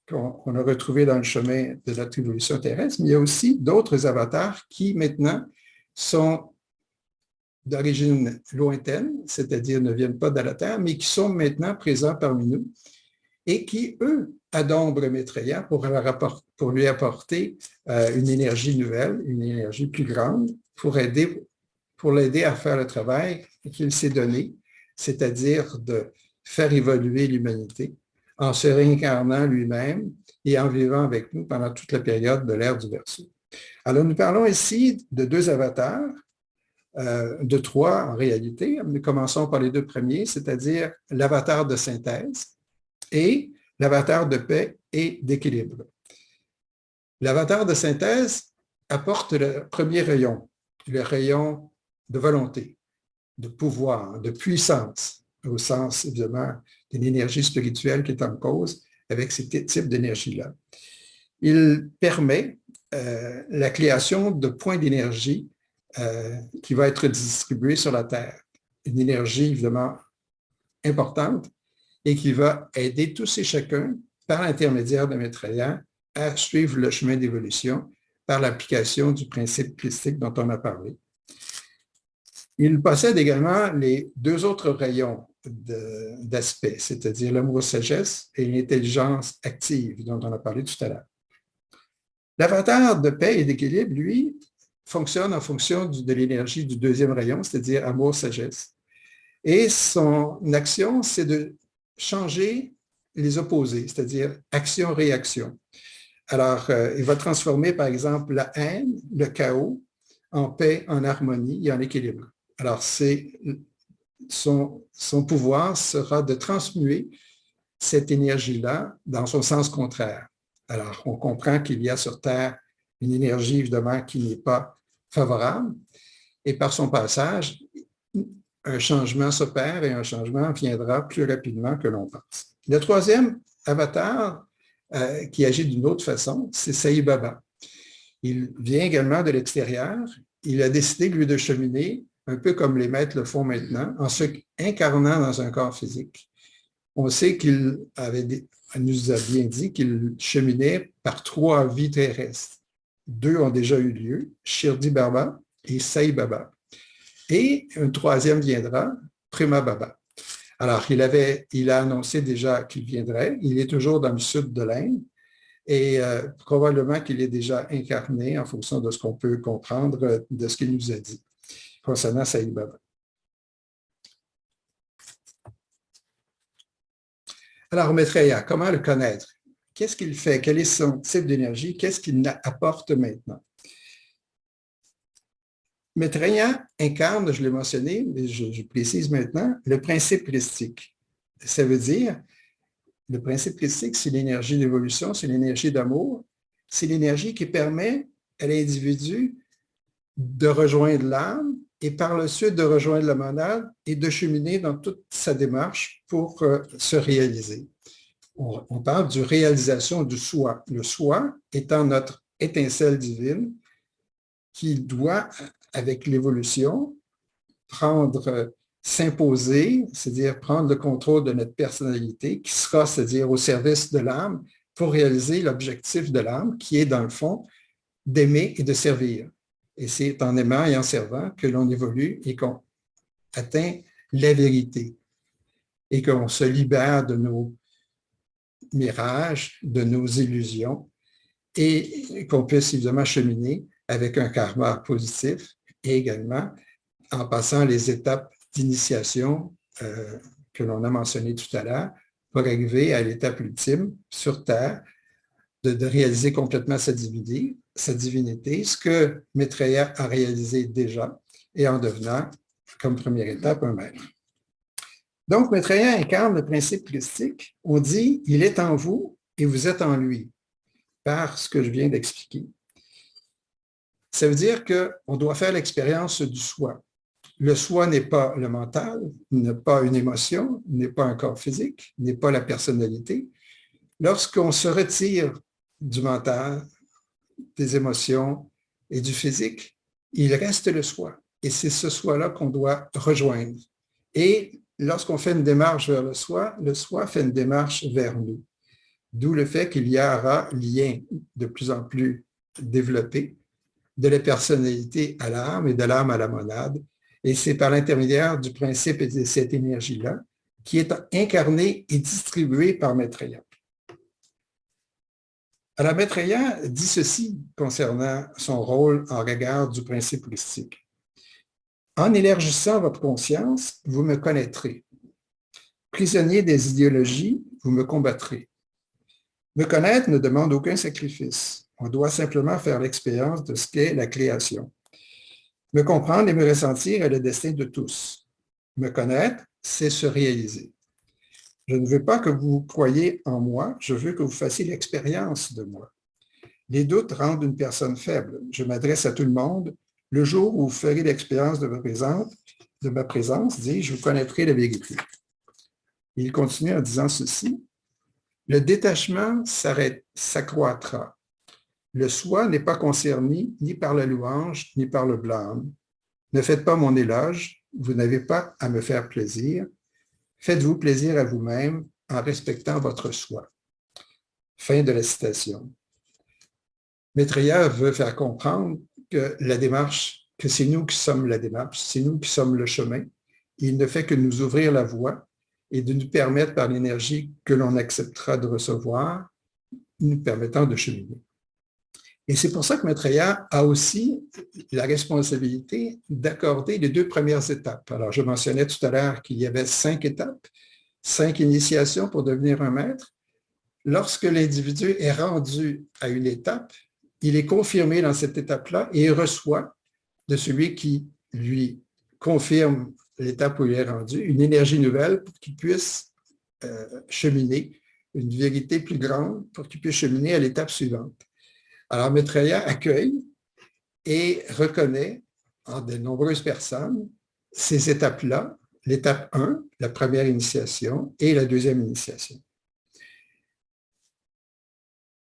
qu'on a retrouvées dans le chemin de notre évolution terrestre, mais il y a aussi d'autres avatars qui maintenant sont d'origine lointaine, c'est-à-dire ne viennent pas de la Terre, mais qui sont maintenant présents parmi nous et qui, eux, adombrent Maitreya pour lui apporter une énergie nouvelle, une énergie plus grande, pour l'aider à faire le travail qu'il s'est donné, c'est-à-dire de faire évoluer l'humanité en se réincarnant lui-même et en vivant avec nous pendant toute la période de l'ère du Verseau. Alors, nous parlons ici de deux avatars, de trois en réalité. Nous commençons par les deux premiers, c'est-à-dire l'avatar de synthèse et l'avatar de paix et d'équilibre. L'avatar de synthèse apporte le premier rayon, le rayon de volonté, de pouvoir, de puissance, au sens évidemment d'une énergie spirituelle qui est en cause avec ces types d'énergie-là. Il permet la création de points d'énergie qui va être distribuée sur la Terre. Une énergie évidemment importante et qui va aider tous et chacun, par l'intermédiaire de Maitreya, à suivre le chemin d'évolution par l'application du principe christique dont on a parlé. Il possède également les deux autres rayons d'aspect, c'est-à-dire l'amour-sagesse et l'intelligence active dont on a parlé tout à l'heure. L'avatar de paix et d'équilibre, lui, fonctionne en fonction de l'énergie du deuxième rayon, c'est-à-dire amour-sagesse. Et son action, c'est de changer les opposés, c'est-à-dire action-réaction. Alors, il va transformer, par exemple, la haine, le chaos, en paix, en harmonie et en équilibre. Alors, son pouvoir sera de transmuer cette énergie-là dans son sens contraire. Alors, on comprend qu'il y a sur Terre une énergie, évidemment, qui n'est pas favorable, et par son passage, un changement s'opère et un changement viendra plus rapidement que l'on pense. Le troisième avatar qui agit d'une autre façon, c'est Sai Baba. Il vient également de l'extérieur. Il a décidé, lui, de cheminer, un peu comme les maîtres le font maintenant, en se incarnant dans un corps physique. On sait qu'il avait nous a bien dit qu'il cheminait par 3 vies terrestres. 2 ont déjà eu lieu, Shirdi Baba et Sai Baba. Et un 3e viendra, Prema Baba. Alors, il a annoncé déjà qu'il viendrait. Il est toujours dans le sud de l'Inde et probablement qu'il est déjà incarné en fonction de ce qu'on peut comprendre de ce qu'il nous a dit concernant Sai Baba. Alors, Maitreya, comment le connaître? Qu'est-ce qu'il fait? Quel est son type d'énergie? Qu'est-ce qu'il apporte maintenant? Maitreya incarne, je l'ai mentionné, mais je précise maintenant, le principe christique. Ça veut dire, le principe christique, c'est l'énergie d'évolution, c'est l'énergie d'amour, c'est l'énergie qui permet à l'individu de rejoindre l'âme et par le suite de rejoindre la monade et de cheminer dans toute sa démarche pour se réaliser. On parle de réalisation du soi. Le soi étant notre étincelle divine qui doit, avec l'évolution, s'imposer, c'est-à-dire prendre le contrôle de notre personnalité, qui sera, c'est-à-dire au service de l'âme, pour réaliser l'objectif de l'âme, qui est, dans le fond, d'aimer et de servir. Et c'est en aimant et en servant que l'on évolue et qu'on atteint la vérité et qu'on se libère de nos mirages, de nos illusions et qu'on puisse évidemment cheminer avec un karma positif et également en passant les étapes d'initiation que l'on a mentionnées tout à l'heure pour arriver à l'étape ultime sur Terre de réaliser complètement sa divinité, ce que Maitreya a réalisé déjà et en devenant, comme première étape, un maître. Donc, Maitreya incarne le principe christique. On dit, il est en vous et vous êtes en lui, par ce que je viens d'expliquer. Ça veut dire qu'on doit faire l'expérience du soi. Le soi n'est pas le mental, n'est pas une émotion, n'est pas un corps physique, n'est pas la personnalité. Lorsqu'on se retire du mental, des émotions et du physique, il reste le soi. Et c'est ce soi-là qu'on doit rejoindre. Et lorsqu'on fait une démarche vers le soi fait une démarche vers nous. D'où le fait qu'il y aura lien de plus en plus développé de la personnalité à l'âme et de l'âme à la monade. Et c'est par l'intermédiaire du principe et de cette énergie-là qui est incarnée et distribuée par Maitreya. Alors, Maitreya dit ceci concernant son rôle en regard du principe holistique. En élargissant votre conscience, vous me connaîtrez. Prisonnier des idéologies, vous me combattrez. Me connaître ne demande aucun sacrifice. On doit simplement faire l'expérience de ce qu'est la création. Me comprendre et me ressentir est le destin de tous. Me connaître, c'est se réaliser. Je ne veux pas que vous croyiez en moi, je veux que vous fassiez l'expérience de moi. Les doutes rendent une personne faible. Je m'adresse à tout le monde. Le jour où vous ferez l'expérience de ma présence, dis-je, vous connaîtrez la vérité. Il continue en disant ceci. Le détachement s'accroîtra. Le soi n'est pas concerné ni par la louange, ni par le blâme. Ne faites pas mon éloge, vous n'avez pas à me faire plaisir. Faites-vous plaisir à vous-même en respectant votre soi. Fin de la citation. Maitreya veut faire comprendre que la démarche, que c'est nous qui sommes la démarche, c'est nous qui sommes le chemin. Il ne fait que nous ouvrir la voie et de nous permettre par l'énergie que l'on acceptera de recevoir, nous permettant de cheminer. Et c'est pour ça que Maitreya a aussi la responsabilité d'accorder les 2 premières étapes. Alors, je mentionnais tout à l'heure qu'il y avait 5 étapes, 5 initiations pour devenir un maître. Lorsque l'individu est rendu à une étape, il est confirmé dans cette étape-là et il reçoit de celui qui lui confirme l'étape où il est rendu une énergie nouvelle pour qu'il puisse cheminer, une vérité plus grande pour qu'il puisse cheminer à l'étape suivante. Alors, Maitreya accueille et reconnaît en de nombreuses personnes ces étapes-là, l'étape 1, la première initiation, et la deuxième initiation.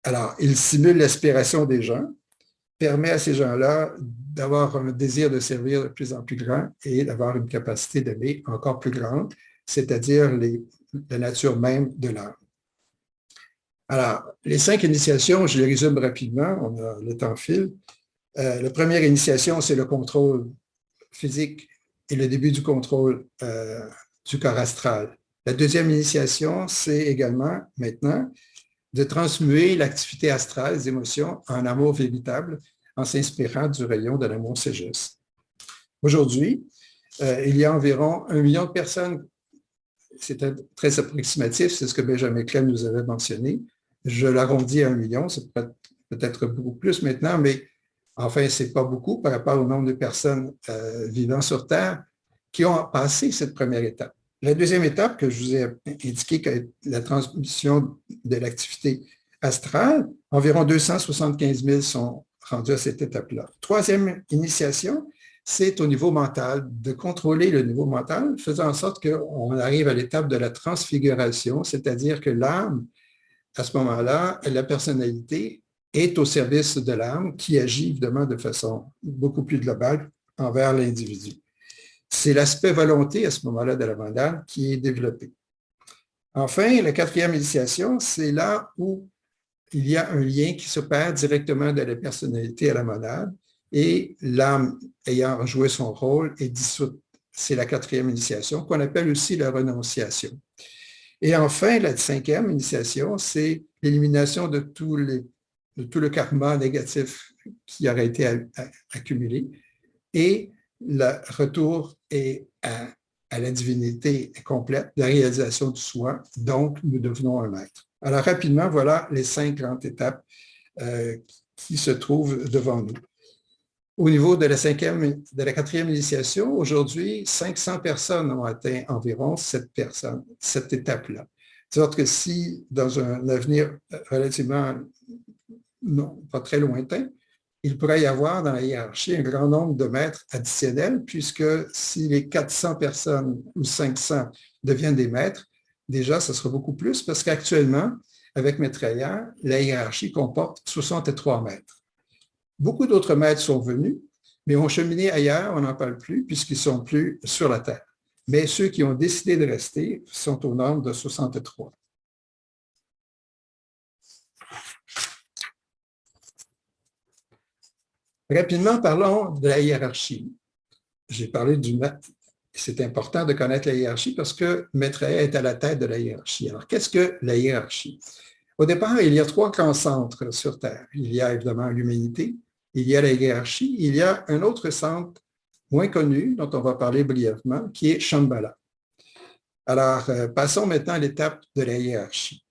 Alors, il simule l'aspiration des gens, permet à ces gens-là d'avoir un désir de servir de plus en plus grand et d'avoir une capacité d'aimer encore plus grande, c'est-à-dire la nature même de l'âme. Alors, les 5 initiations, je les résume rapidement, le temps file. La première initiation, c'est le contrôle physique et le début du contrôle du corps astral. La deuxième initiation, c'est également, maintenant, de transmuer l'activité astrale, les émotions, en amour véritable en s'inspirant du rayon de l'amour c'est juste. Aujourd'hui, il y a environ 1 million de personnes, c'est très approximatif, c'est ce que Benjamin Clem nous avait mentionné. Je l'arrondis à 1 million, c'est peut-être beaucoup plus maintenant, mais enfin, ce n'est pas beaucoup par rapport au nombre de personnes vivant sur Terre qui ont passé cette première étape. La deuxième étape que je vous ai indiquée, que la transmission de l'activité astrale, environ 275 000 sont rendus à cette étape-là. Troisième initiation, c'est au niveau mental, de contrôler le niveau mental, faisant en sorte qu'on arrive à l'étape de la transfiguration, c'est-à-dire que l'âme, à ce moment-là, la personnalité est au service de l'âme qui agit évidemment de façon beaucoup plus globale envers l'individu. C'est l'aspect volonté à ce moment-là de la mandale qui est développé. Enfin, la quatrième initiation, c'est là où il y a un lien qui s'opère directement de la personnalité à la monade et l'âme ayant joué son rôle est dissoute. C'est la quatrième initiation qu'on appelle aussi la renonciation. Et enfin, la cinquième initiation, c'est l'élimination de tout le karma négatif qui aurait été accumulé et le retour à la divinité complète, la réalisation du soi, donc nous devenons un maître. Alors rapidement, voilà les 5 grandes étapes qui se trouvent devant nous. Au niveau de la quatrième initiation, aujourd'hui, 500 personnes ont atteint environ cette étape-là. C'est-à-dire que si, dans un avenir relativement non, pas très lointain, il pourrait y avoir dans la hiérarchie un grand nombre de maîtres additionnels, puisque si les 400 personnes ou 500 deviennent des maîtres, déjà, ce sera beaucoup plus, parce qu'actuellement, avec Maitreya, la hiérarchie comporte 63 maîtres. Beaucoup d'autres maîtres sont venus, mais ont cheminé ailleurs, on n'en parle plus, puisqu'ils ne sont plus sur la Terre. Mais ceux qui ont décidé de rester sont au nombre de 63. Rapidement, parlons de la hiérarchie. J'ai parlé du maître. C'est important de connaître la hiérarchie parce que Maitreya est à la tête de la hiérarchie. Alors, qu'est-ce que la hiérarchie? Au départ, il y a 3 grands centres sur Terre. Il y a évidemment l'humanité, il y a la hiérarchie, il y a un autre centre moins connu, dont on va parler brièvement, qui est Shambhala. Alors, passons maintenant à l'étape de la hiérarchie.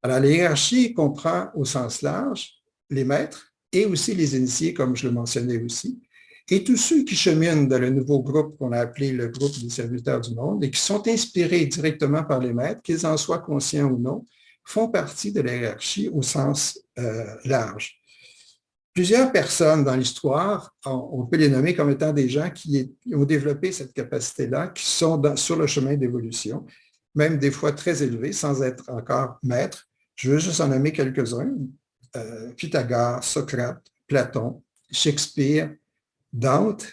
Alors, la hiérarchie comprend au sens large les maîtres et aussi les initiés, comme je le mentionnais aussi, et tous ceux qui cheminent dans le nouveau groupe qu'on a appelé le groupe des serviteurs du monde et qui sont inspirés directement par les maîtres, qu'ils en soient conscients ou non, font partie de la hiérarchie au sens large. Plusieurs personnes dans l'histoire, on peut les nommer comme étant des gens qui ont développé cette capacité-là, qui sont sur le chemin d'évolution, même des fois très élevés, sans être encore maîtres. Je veux juste en nommer quelques-uns. Pythagore, Socrate, Platon, Shakespeare, Dante,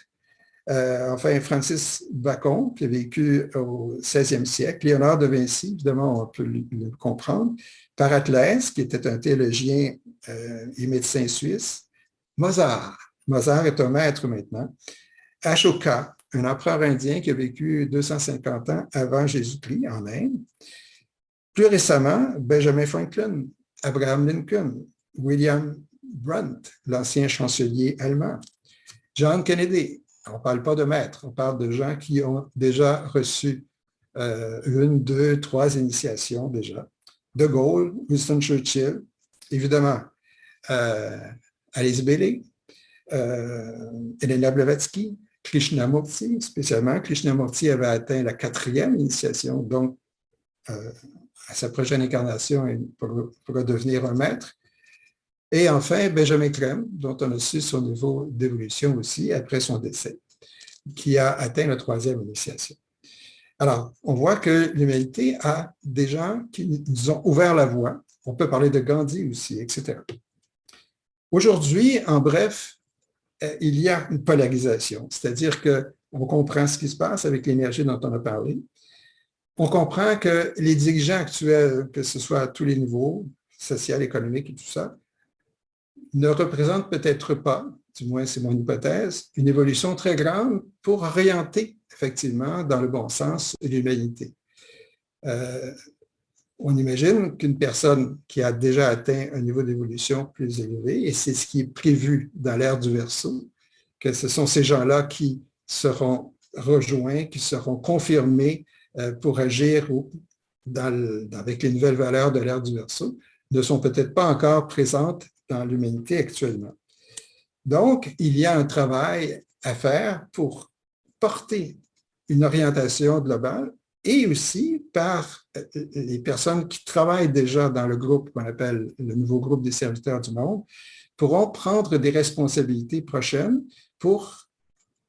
enfin Francis Bacon, qui a vécu au 16e siècle, Léonard de Vinci, évidemment, on peut le comprendre, Paraclès, qui était un théologien et médecin suisse, Mozart. Mozart est un maître maintenant. Ashoka, un empereur indien qui a vécu 250 ans avant Jésus-Christ en Inde. Plus récemment, Benjamin Franklin, Abraham Lincoln, William Brandt, l'ancien chancelier allemand, John Kennedy. On ne parle pas de maîtres, on parle de gens qui ont déjà reçu 1, 2, 3 initiations déjà. De Gaulle, Winston Churchill, évidemment, Alice Bailey, Elena Blavatsky, Krishnamurti, spécialement. Krishnamurti avait atteint la 4e initiation, donc à sa prochaine incarnation, il pourra devenir un maître. Et enfin, Benjamin Clem, dont on a su son niveau d'évolution aussi après son décès, qui a atteint la 3e initiation. Alors, on voit que l'humanité a des gens qui nous ont ouvert la voie. On peut parler de Gandhi aussi, etc. Aujourd'hui, en bref, il y a une polarisation, c'est-à-dire qu'on comprend ce qui se passe avec l'énergie dont on a parlé. On comprend que les dirigeants actuels, que ce soit à tous les niveaux, sociale, économique et tout ça, ne représente peut-être pas, du moins c'est mon hypothèse, une évolution très grande pour orienter effectivement dans le bon sens l'humanité. On imagine qu'une personne qui a déjà atteint un niveau d'évolution plus élevé, et c'est ce qui est prévu dans l'ère du Verseau, que ce sont ces gens-là qui seront rejoints, qui seront confirmés pour agir avec les nouvelles valeurs de l'ère du Verseau, ne sont peut-être pas encore présentes dans l'humanité actuellement. Donc, il y a un travail à faire pour porter une orientation globale et aussi par les personnes qui travaillent déjà dans le groupe qu'on appelle le nouveau groupe des serviteurs du monde, pourront prendre des responsabilités prochaines pour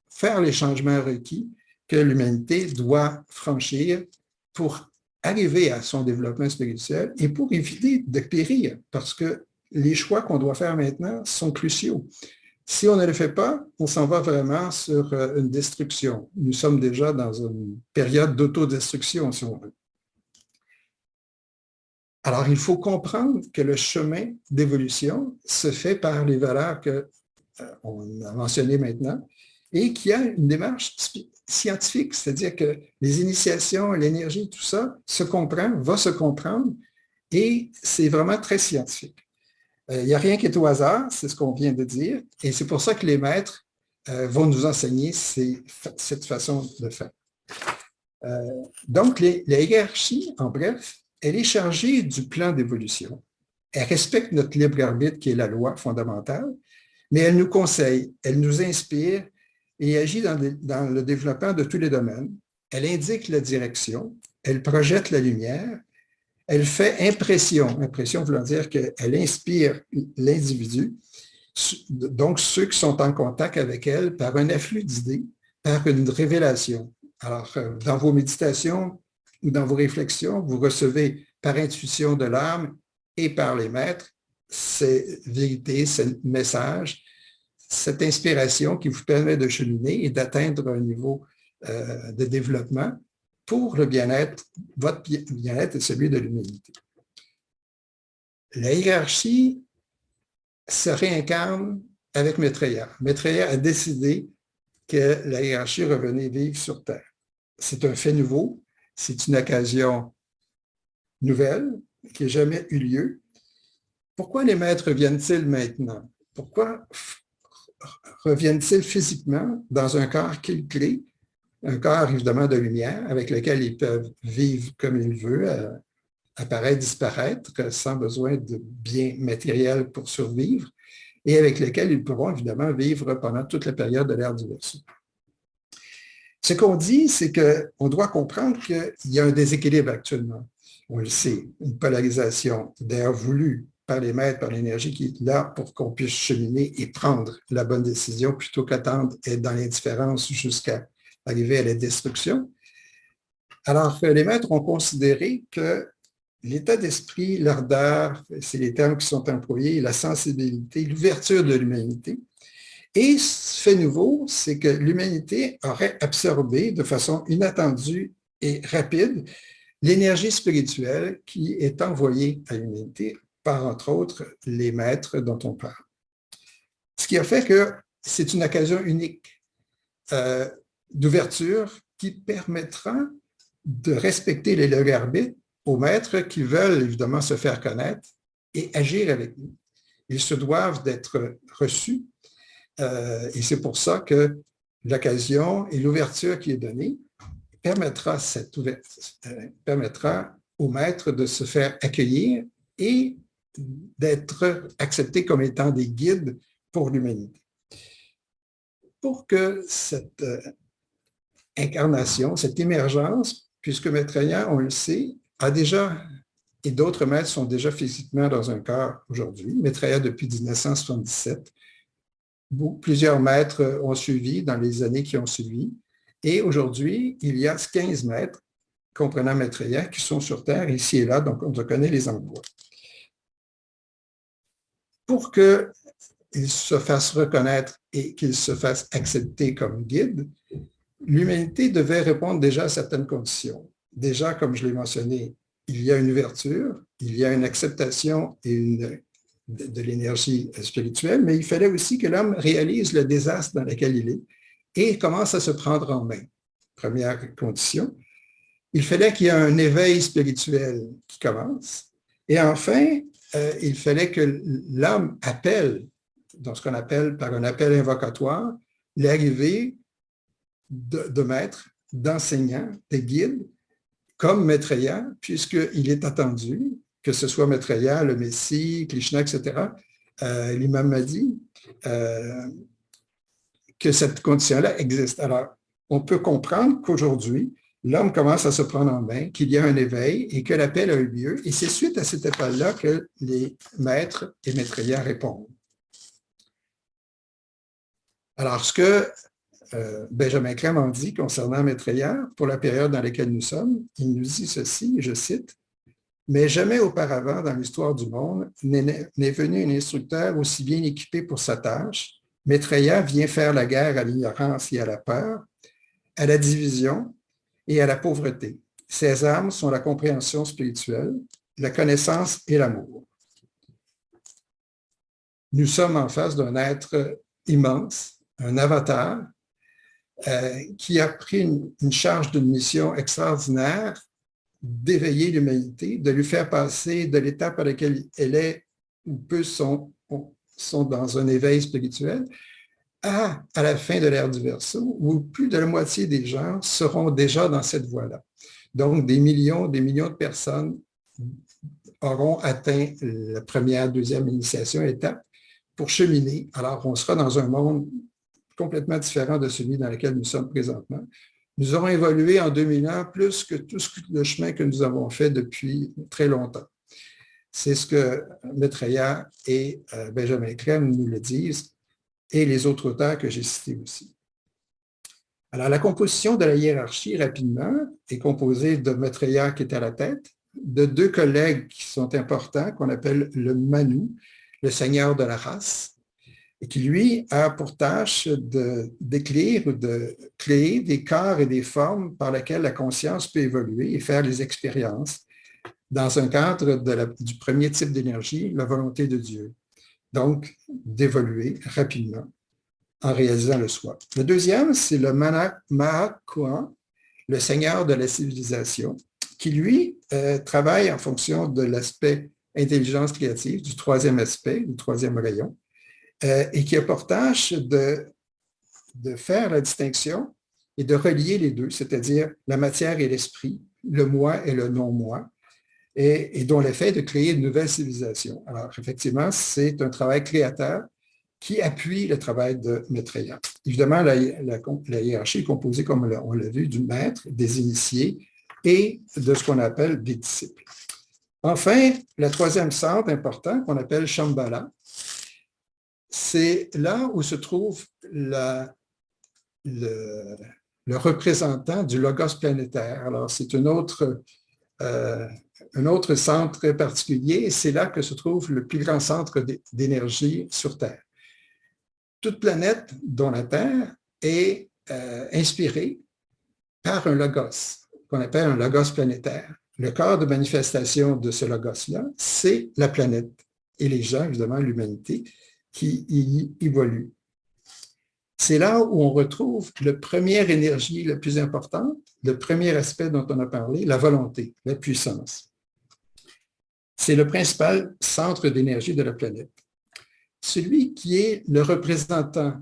faire les changements requis que l'humanité doit franchir pour arriver à son développement spirituel et pour éviter de périr, parce que les choix qu'on doit faire maintenant sont cruciaux. Si on ne le fait pas, on s'en va vraiment sur une destruction. Nous sommes déjà dans une période d'autodestruction, si on veut. Alors, il faut comprendre que le chemin d'évolution se fait par les valeurs qu'on a mentionnées maintenant et qu'il y a une démarche scientifique, c'est-à-dire que les initiations, l'énergie, tout ça se comprend, va se comprendre et c'est vraiment très scientifique. Il n'y a rien qui est au hasard, c'est ce qu'on vient de dire, et c'est pour ça que les maîtres vont nous enseigner cette façon de faire. Donc, la hiérarchie, en bref, elle est chargée du plan d'évolution. Elle respecte notre libre arbitre qui est la loi fondamentale, mais elle nous conseille, elle nous inspire et agit dans le développement de tous les domaines. Elle indique la direction, elle projette la lumière, elle fait impression voulant dire qu'elle inspire l'individu, donc ceux qui sont en contact avec elle, par un afflux d'idées, par une révélation. Alors, dans vos méditations ou dans vos réflexions, vous recevez par intuition de l'âme et par les maîtres ces vérités, ces messages, cette inspiration qui vous permet de cheminer et d'atteindre un niveau de développement pour le bien-être, votre bien-être et celui de l'humanité. La hiérarchie se réincarne avec Maitreya. Maitreya a décidé que la hiérarchie revenait vivre sur Terre. C'est un fait nouveau, c'est une occasion nouvelle qui n'a jamais eu lieu. Pourquoi les maîtres reviennent-ils maintenant? Pourquoi reviennent-ils physiquement dans un corps qu'ils créent? Un corps, évidemment, de lumière avec lequel ils peuvent vivre comme ils veulent, apparaître, disparaître, sans besoin de biens matériels pour survivre, et avec lequel ils pourront, évidemment, vivre pendant toute la période de l'ère du Verseau. Ce qu'on dit, c'est qu'on doit comprendre qu'il y a un déséquilibre actuellement. On le sait, une polarisation, d'ailleurs voulue par les maîtres, par l'énergie qui est là pour qu'on puisse cheminer et prendre la bonne décision plutôt qu'attendre et être dans l'indifférence jusqu'à arriver à la destruction. Alors, les maîtres ont considéré que l'état d'esprit, l'ardeur, c'est les termes qui sont employés, la sensibilité, l'ouverture de l'humanité. Et ce fait nouveau, c'est que l'humanité aurait absorbé de façon inattendue et rapide l'énergie spirituelle qui est envoyée à l'humanité par, entre autres, les maîtres dont on parle. Ce qui a fait que c'est une occasion unique d'ouverture qui permettra de respecter les libre arbitre aux maîtres qui veulent évidemment se faire connaître et agir avec nous. Ils se doivent d'être reçus et c'est pour ça que l'occasion et l'ouverture qui est donnée permettra aux maîtres de se faire accueillir et d'être acceptés comme étant des guides pour l'humanité. Pour que cette incarnation, cette émergence, puisque Maitreya, on le sait, a déjà, et d'autres maîtres sont déjà physiquement dans un corps aujourd'hui, Maitreya depuis 1977, plusieurs maîtres ont suivi dans les années qui ont suivi, et aujourd'hui, il y a 15 maîtres, comprenant Maitreya, qui sont sur Terre, ici et là, donc on connaît les endroits. Pour qu'ils se fassent reconnaître et qu'ils se fassent accepter comme guides, l'humanité devait répondre déjà à certaines conditions. Déjà, comme je l'ai mentionné, il y a une ouverture, il y a une acceptation de l'énergie spirituelle, mais il fallait aussi que l'homme réalise le désastre dans lequel il est et commence à se prendre en main. Première condition. Il fallait qu'il y ait un éveil spirituel qui commence. Et enfin, il fallait que l'homme appelle, dans ce qu'on appelle par un appel invocatoire, l'arrivée de maîtres, d'enseignants, de guides, comme Maitreya, puisqu'il est attendu, que ce soit Maitreya, le Messie, Krishna, etc., l'imam Mahdi, que cette condition-là existe. Alors, on peut comprendre qu'aujourd'hui, l'homme commence à se prendre en main, qu'il y a un éveil et que l'appel a eu lieu. Et c'est suite à cet appel-là que les maîtres et Maitreya répondent. Alors, ce que Benjamin Crème en dit concernant Maitreya, pour la période dans laquelle nous sommes, il nous dit ceci, je cite, « Mais jamais auparavant dans l'histoire du monde n'est venu un instructeur aussi bien équipé pour sa tâche. Maitreya vient faire la guerre à l'ignorance et à la peur, à la division et à la pauvreté. Ses armes sont la compréhension spirituelle, la connaissance et l'amour. » Nous sommes en face d'un être immense, un avatar, qui a pris une charge d'une mission extraordinaire d'éveiller l'humanité, de lui faire passer de l'étape à laquelle elle est ou peu sont dans un éveil spirituel, à la fin de l'ère du Verseau, où plus de la moitié des gens seront déjà dans cette voie-là. Donc, des millions de personnes auront atteint la première, deuxième initiation étape pour cheminer. Alors, on sera dans un monde complètement différent de celui dans lequel nous sommes présentement. Nous aurons évolué en 2000 ans plus que tout le chemin que nous avons fait depuis très longtemps. C'est ce que Maitreya et Benjamin Crème nous le disent, et les autres auteurs que j'ai cités aussi. Alors, la composition de la hiérarchie, rapidement, est composée de Maitreya qui est à la tête, de deux collègues qui sont importants, qu'on appelle le Manu, le seigneur de la race, et qui, lui, a pour tâche d'écrire ou de créer des corps et des formes par lesquelles la conscience peut évoluer et faire les expériences dans un cadre du premier type d'énergie, la volonté de Dieu. Donc, d'évoluer rapidement en réalisant le soi. Le deuxième, c'est le Mahakuan, le seigneur de la civilisation, qui, lui, travaille en fonction de l'aspect intelligence créative, du troisième aspect, du troisième rayon, et qui a pour tâche de faire la distinction et de relier les deux, c'est-à-dire la matière et l'esprit, le moi et le non-moi, et dont l'effet est de créer une nouvelle civilisation. Alors, effectivement, c'est un travail créateur qui appuie le travail de Maitreya. Évidemment, la hiérarchie est composée, comme on l'a vu, du maître, des initiés et de ce qu'on appelle des disciples. Enfin, le troisième centre important, qu'on appelle Shambhala, c'est là où se trouve le représentant du logos planétaire. Alors, c'est un autre centre très particulier, et c'est là que se trouve le plus grand centre d'énergie sur Terre. Toute planète, dont la Terre, est inspirée par un logos, qu'on appelle un logos planétaire. Le corps de manifestation de ce logos-là, c'est la planète et les gens, évidemment, l'humanité, qui y évolue. C'est là où on retrouve la première énergie la plus importante, le premier aspect dont on a parlé, la volonté, la puissance. C'est le principal centre d'énergie de la planète. Celui qui est le représentant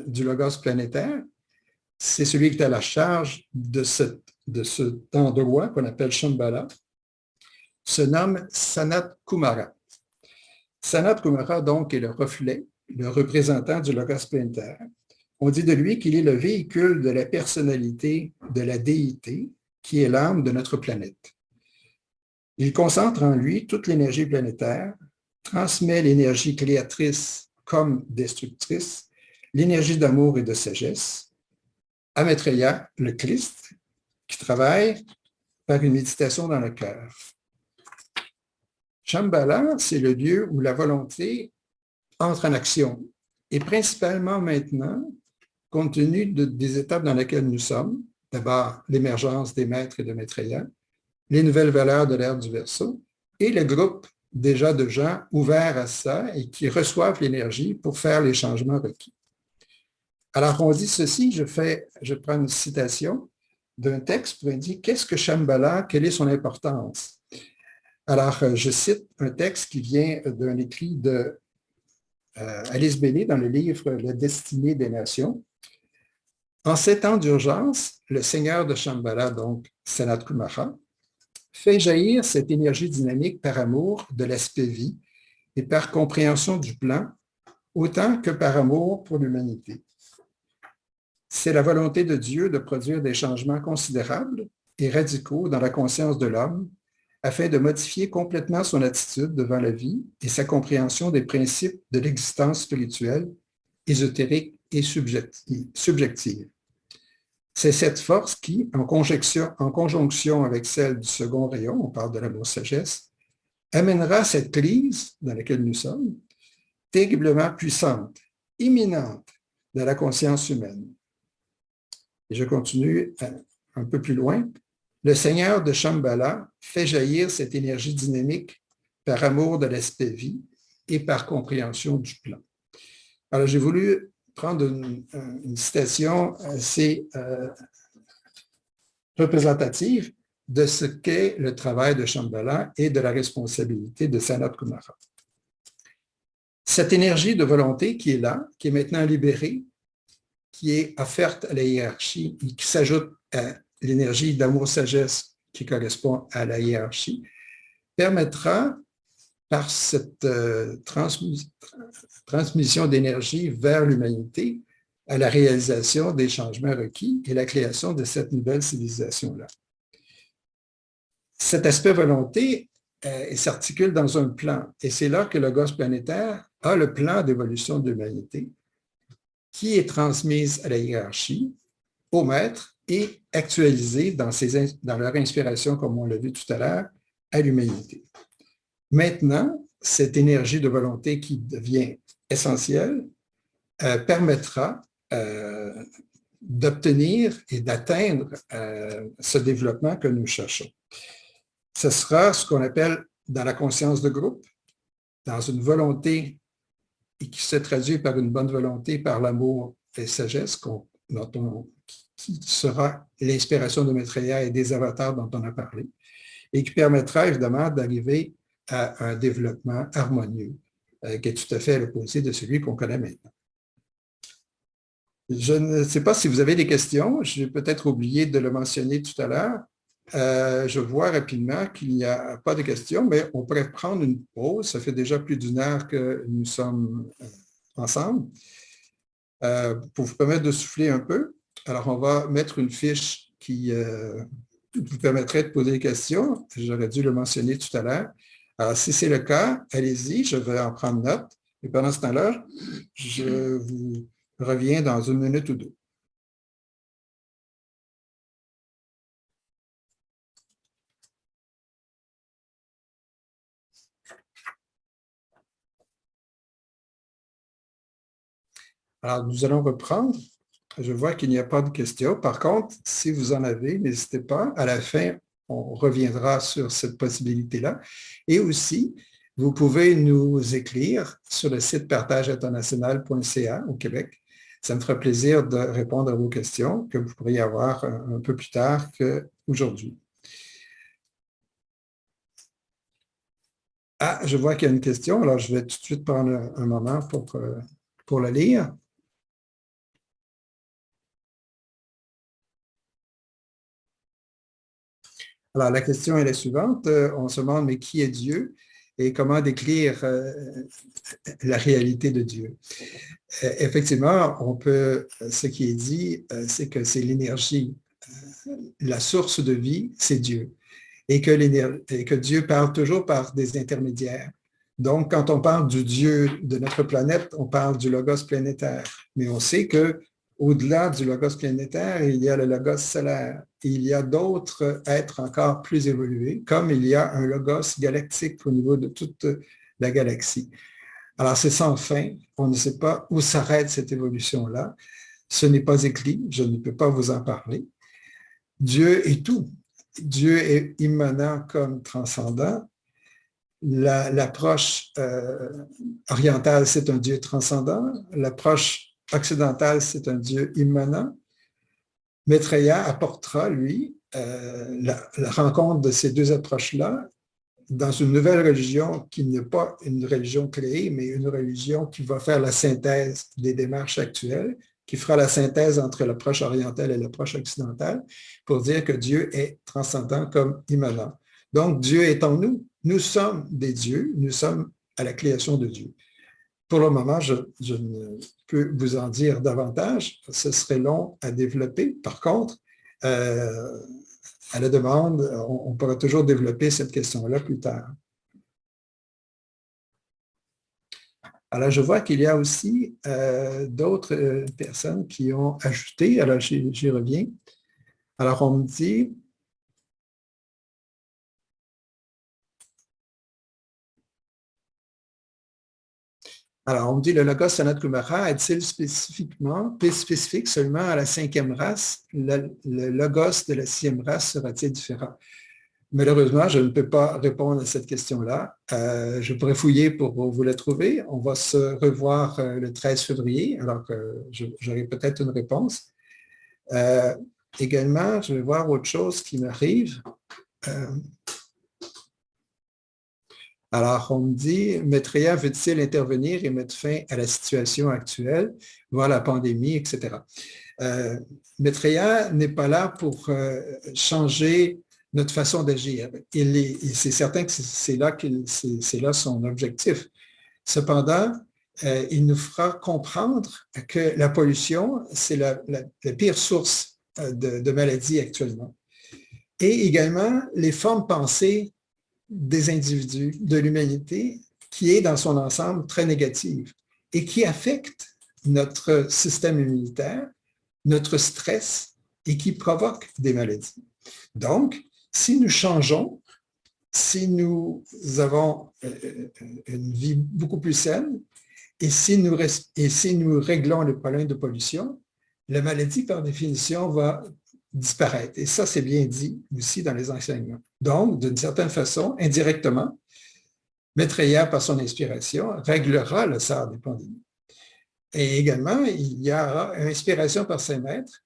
du logos planétaire, c'est celui qui est à la charge de cet endroit qu'on appelle Shambhala, se nomme Sanat Kumara. Sanat Kumara, donc, est le reflet, le représentant du logos planétaire. On dit de lui qu'il est le véhicule de la personnalité de la déité qui est l'âme de notre planète. Il concentre en lui toute l'énergie planétaire, transmet l'énergie créatrice comme destructrice, l'énergie d'amour et de sagesse, à Maitreya, le Christ, qui travaille par une méditation dans le cœur. Shambhala, c'est le lieu où la volonté entre en action. Et principalement maintenant, compte tenu des étapes dans lesquelles nous sommes, d'abord l'émergence des maîtres et de Maitreya, les nouvelles valeurs de l'ère du Verseau et le groupe déjà de gens ouverts à ça et qui reçoivent l'énergie pour faire les changements requis. Alors, on dit ceci, je prends une citation d'un texte pour indiquer qu'est-ce que Shambhala, quelle est son importance. Alors, je cite un texte qui vient d'un écrit de Alice Bailey dans le livre La destinée des nations. En ces temps d'urgence, le seigneur de Shambhala, donc Sanat Kumara, fait jaillir cette énergie dynamique par amour de l'aspect vie et par compréhension du plan, autant que par amour pour l'humanité. C'est la volonté de Dieu de produire des changements considérables et radicaux dans la conscience de l'homme afin de modifier complètement son attitude devant la vie et sa compréhension des principes de l'existence spirituelle, ésotérique et subjective. C'est cette force qui, en conjonction avec celle du second rayon, on parle de l'amour-sagesse, amènera cette crise dans laquelle nous sommes, terriblement puissante, imminente de la conscience humaine. Et je continue un peu plus loin. Le Seigneur de Shambhala fait jaillir cette énergie dynamique par amour de l'aspect vie et par compréhension du plan. Alors, j'ai voulu prendre une citation assez représentative de ce qu'est le travail de Shambhala et de la responsabilité de Sanat Kumara. Cette énergie de volonté qui est là, qui est maintenant libérée, qui est offerte à la hiérarchie et qui s'ajoute à l'énergie d'amour-sagesse qui correspond à la hiérarchie, permettra, par cette transmission d'énergie vers l'humanité, à la réalisation des changements requis et la création de cette nouvelle civilisation-là. Cet aspect volonté s'articule dans un plan, et c'est là que le Logos planétaire a le plan d'évolution de l'humanité, qui est transmise à la hiérarchie, au maître et actualisé dans leur inspiration, comme on l'a vu tout à l'heure, à l'humanité. Maintenant, cette énergie de volonté qui devient essentielle permettra d'obtenir et d'atteindre ce développement que nous cherchons. Ce sera ce qu'on appelle dans la conscience de groupe, dans une volonté et qui se traduit par une bonne volonté, par l'amour et sagesse, qui sera l'inspiration de Maitreya et des avatars dont on a parlé, et qui permettra évidemment d'arriver à un développement harmonieux, qui est tout à fait à l'opposé de celui qu'on connaît maintenant. Je ne sais pas si vous avez des questions, j'ai peut-être oublié de le mentionner tout à l'heure. Je vois rapidement qu'il n'y a pas de questions, mais on pourrait prendre une pause. Ça fait déjà plus d'une heure que nous sommes ensemble. Pour vous permettre de souffler un peu, alors on va mettre une fiche qui vous permettrait de poser des questions. J'aurais dû le mentionner tout à l'heure. Alors, si c'est le cas, allez-y, je vais en prendre note. Et pendant ce temps-là, je vous reviens dans une minute ou deux. Alors, nous allons reprendre. Je vois qu'il n'y a pas de questions. Par contre, si vous en avez, n'hésitez pas. À la fin, on reviendra sur cette possibilité-là. Et aussi, vous pouvez nous écrire sur le site partageinternational.ca au Québec. Ça me fera plaisir de répondre à vos questions que vous pourriez avoir un peu plus tard qu'aujourd'hui. Ah, je vois qu'il y a une question. Alors, je vais tout de suite prendre un moment pour la lire. Alors, la question est la suivante. On se demande, mais qui est Dieu et comment décrire la réalité de Dieu? Effectivement, ce qui est dit, c'est que c'est l'énergie. La source de vie, c'est Dieu. Et que Dieu parle toujours par des intermédiaires. Donc, quand on parle du Dieu de notre planète, on parle du Logos planétaire. Mais on sait que au-delà du Logos planétaire, il y a le Logos solaire. Et il y a d'autres êtres encore plus évolués, comme il y a un Logos galactique au niveau de toute la galaxie. Alors, c'est sans fin. On ne sait pas où s'arrête cette évolution-là. Ce n'est pas écrit. Je ne peux pas vous en parler. Dieu est tout. Dieu est immanent comme transcendant. L'approche orientale, c'est un Dieu transcendant. L'approche occidentale, c'est un Dieu immanent. Maitreya apportera, lui, la rencontre de ces deux approches-là dans une nouvelle religion qui n'est pas une religion créée, mais une religion qui va faire la synthèse des démarches actuelles, qui fera la synthèse entre l'approche orientale et l'approche occidentale, pour dire que Dieu est transcendant comme immanent. Donc, Dieu est en nous. Nous sommes des dieux, nous sommes à la création de Dieu. Pour le moment, je ne peux vous en dire davantage. Ce serait long à développer. Par contre, à la demande, on pourra toujours développer cette question-là plus tard. Alors, je vois qu'il y a aussi d'autres personnes qui ont ajouté. Alors, j'y reviens. Alors, on me dit... Alors, on me dit, le logos Sanat Kumara est-il spécifique seulement à la 5e race? Le logos de la 6e race sera-t-il différent? Malheureusement, je ne peux pas répondre à cette question-là. Je pourrais fouiller pour vous la trouver. On va se revoir le 13 février, alors que j'aurai peut-être une réponse. Également, je vais voir autre chose qui m'arrive. Alors, on me dit, Maitreya veut-il intervenir et mettre fin à la situation actuelle, voir la pandémie, etc. Maitreya n'est pas là pour changer notre façon d'agir. C'est certain que c'est là son objectif. Cependant, il nous fera comprendre que la pollution, c'est la pire source de maladies actuellement. Et également, les formes pensées des individus, de l'humanité, qui est dans son ensemble très négative et qui affecte notre système immunitaire, notre stress et qui provoque des maladies. Donc, si nous changeons, si nous avons une vie beaucoup plus saine et si nous réglons les problèmes de pollution, la maladie, par définition, va disparaître. Et ça, c'est bien dit aussi dans les enseignements. Donc, d'une certaine façon, indirectement, Maitreya, par son inspiration, réglera le sort des pandémies. Et également, il y aura une inspiration par ses maîtres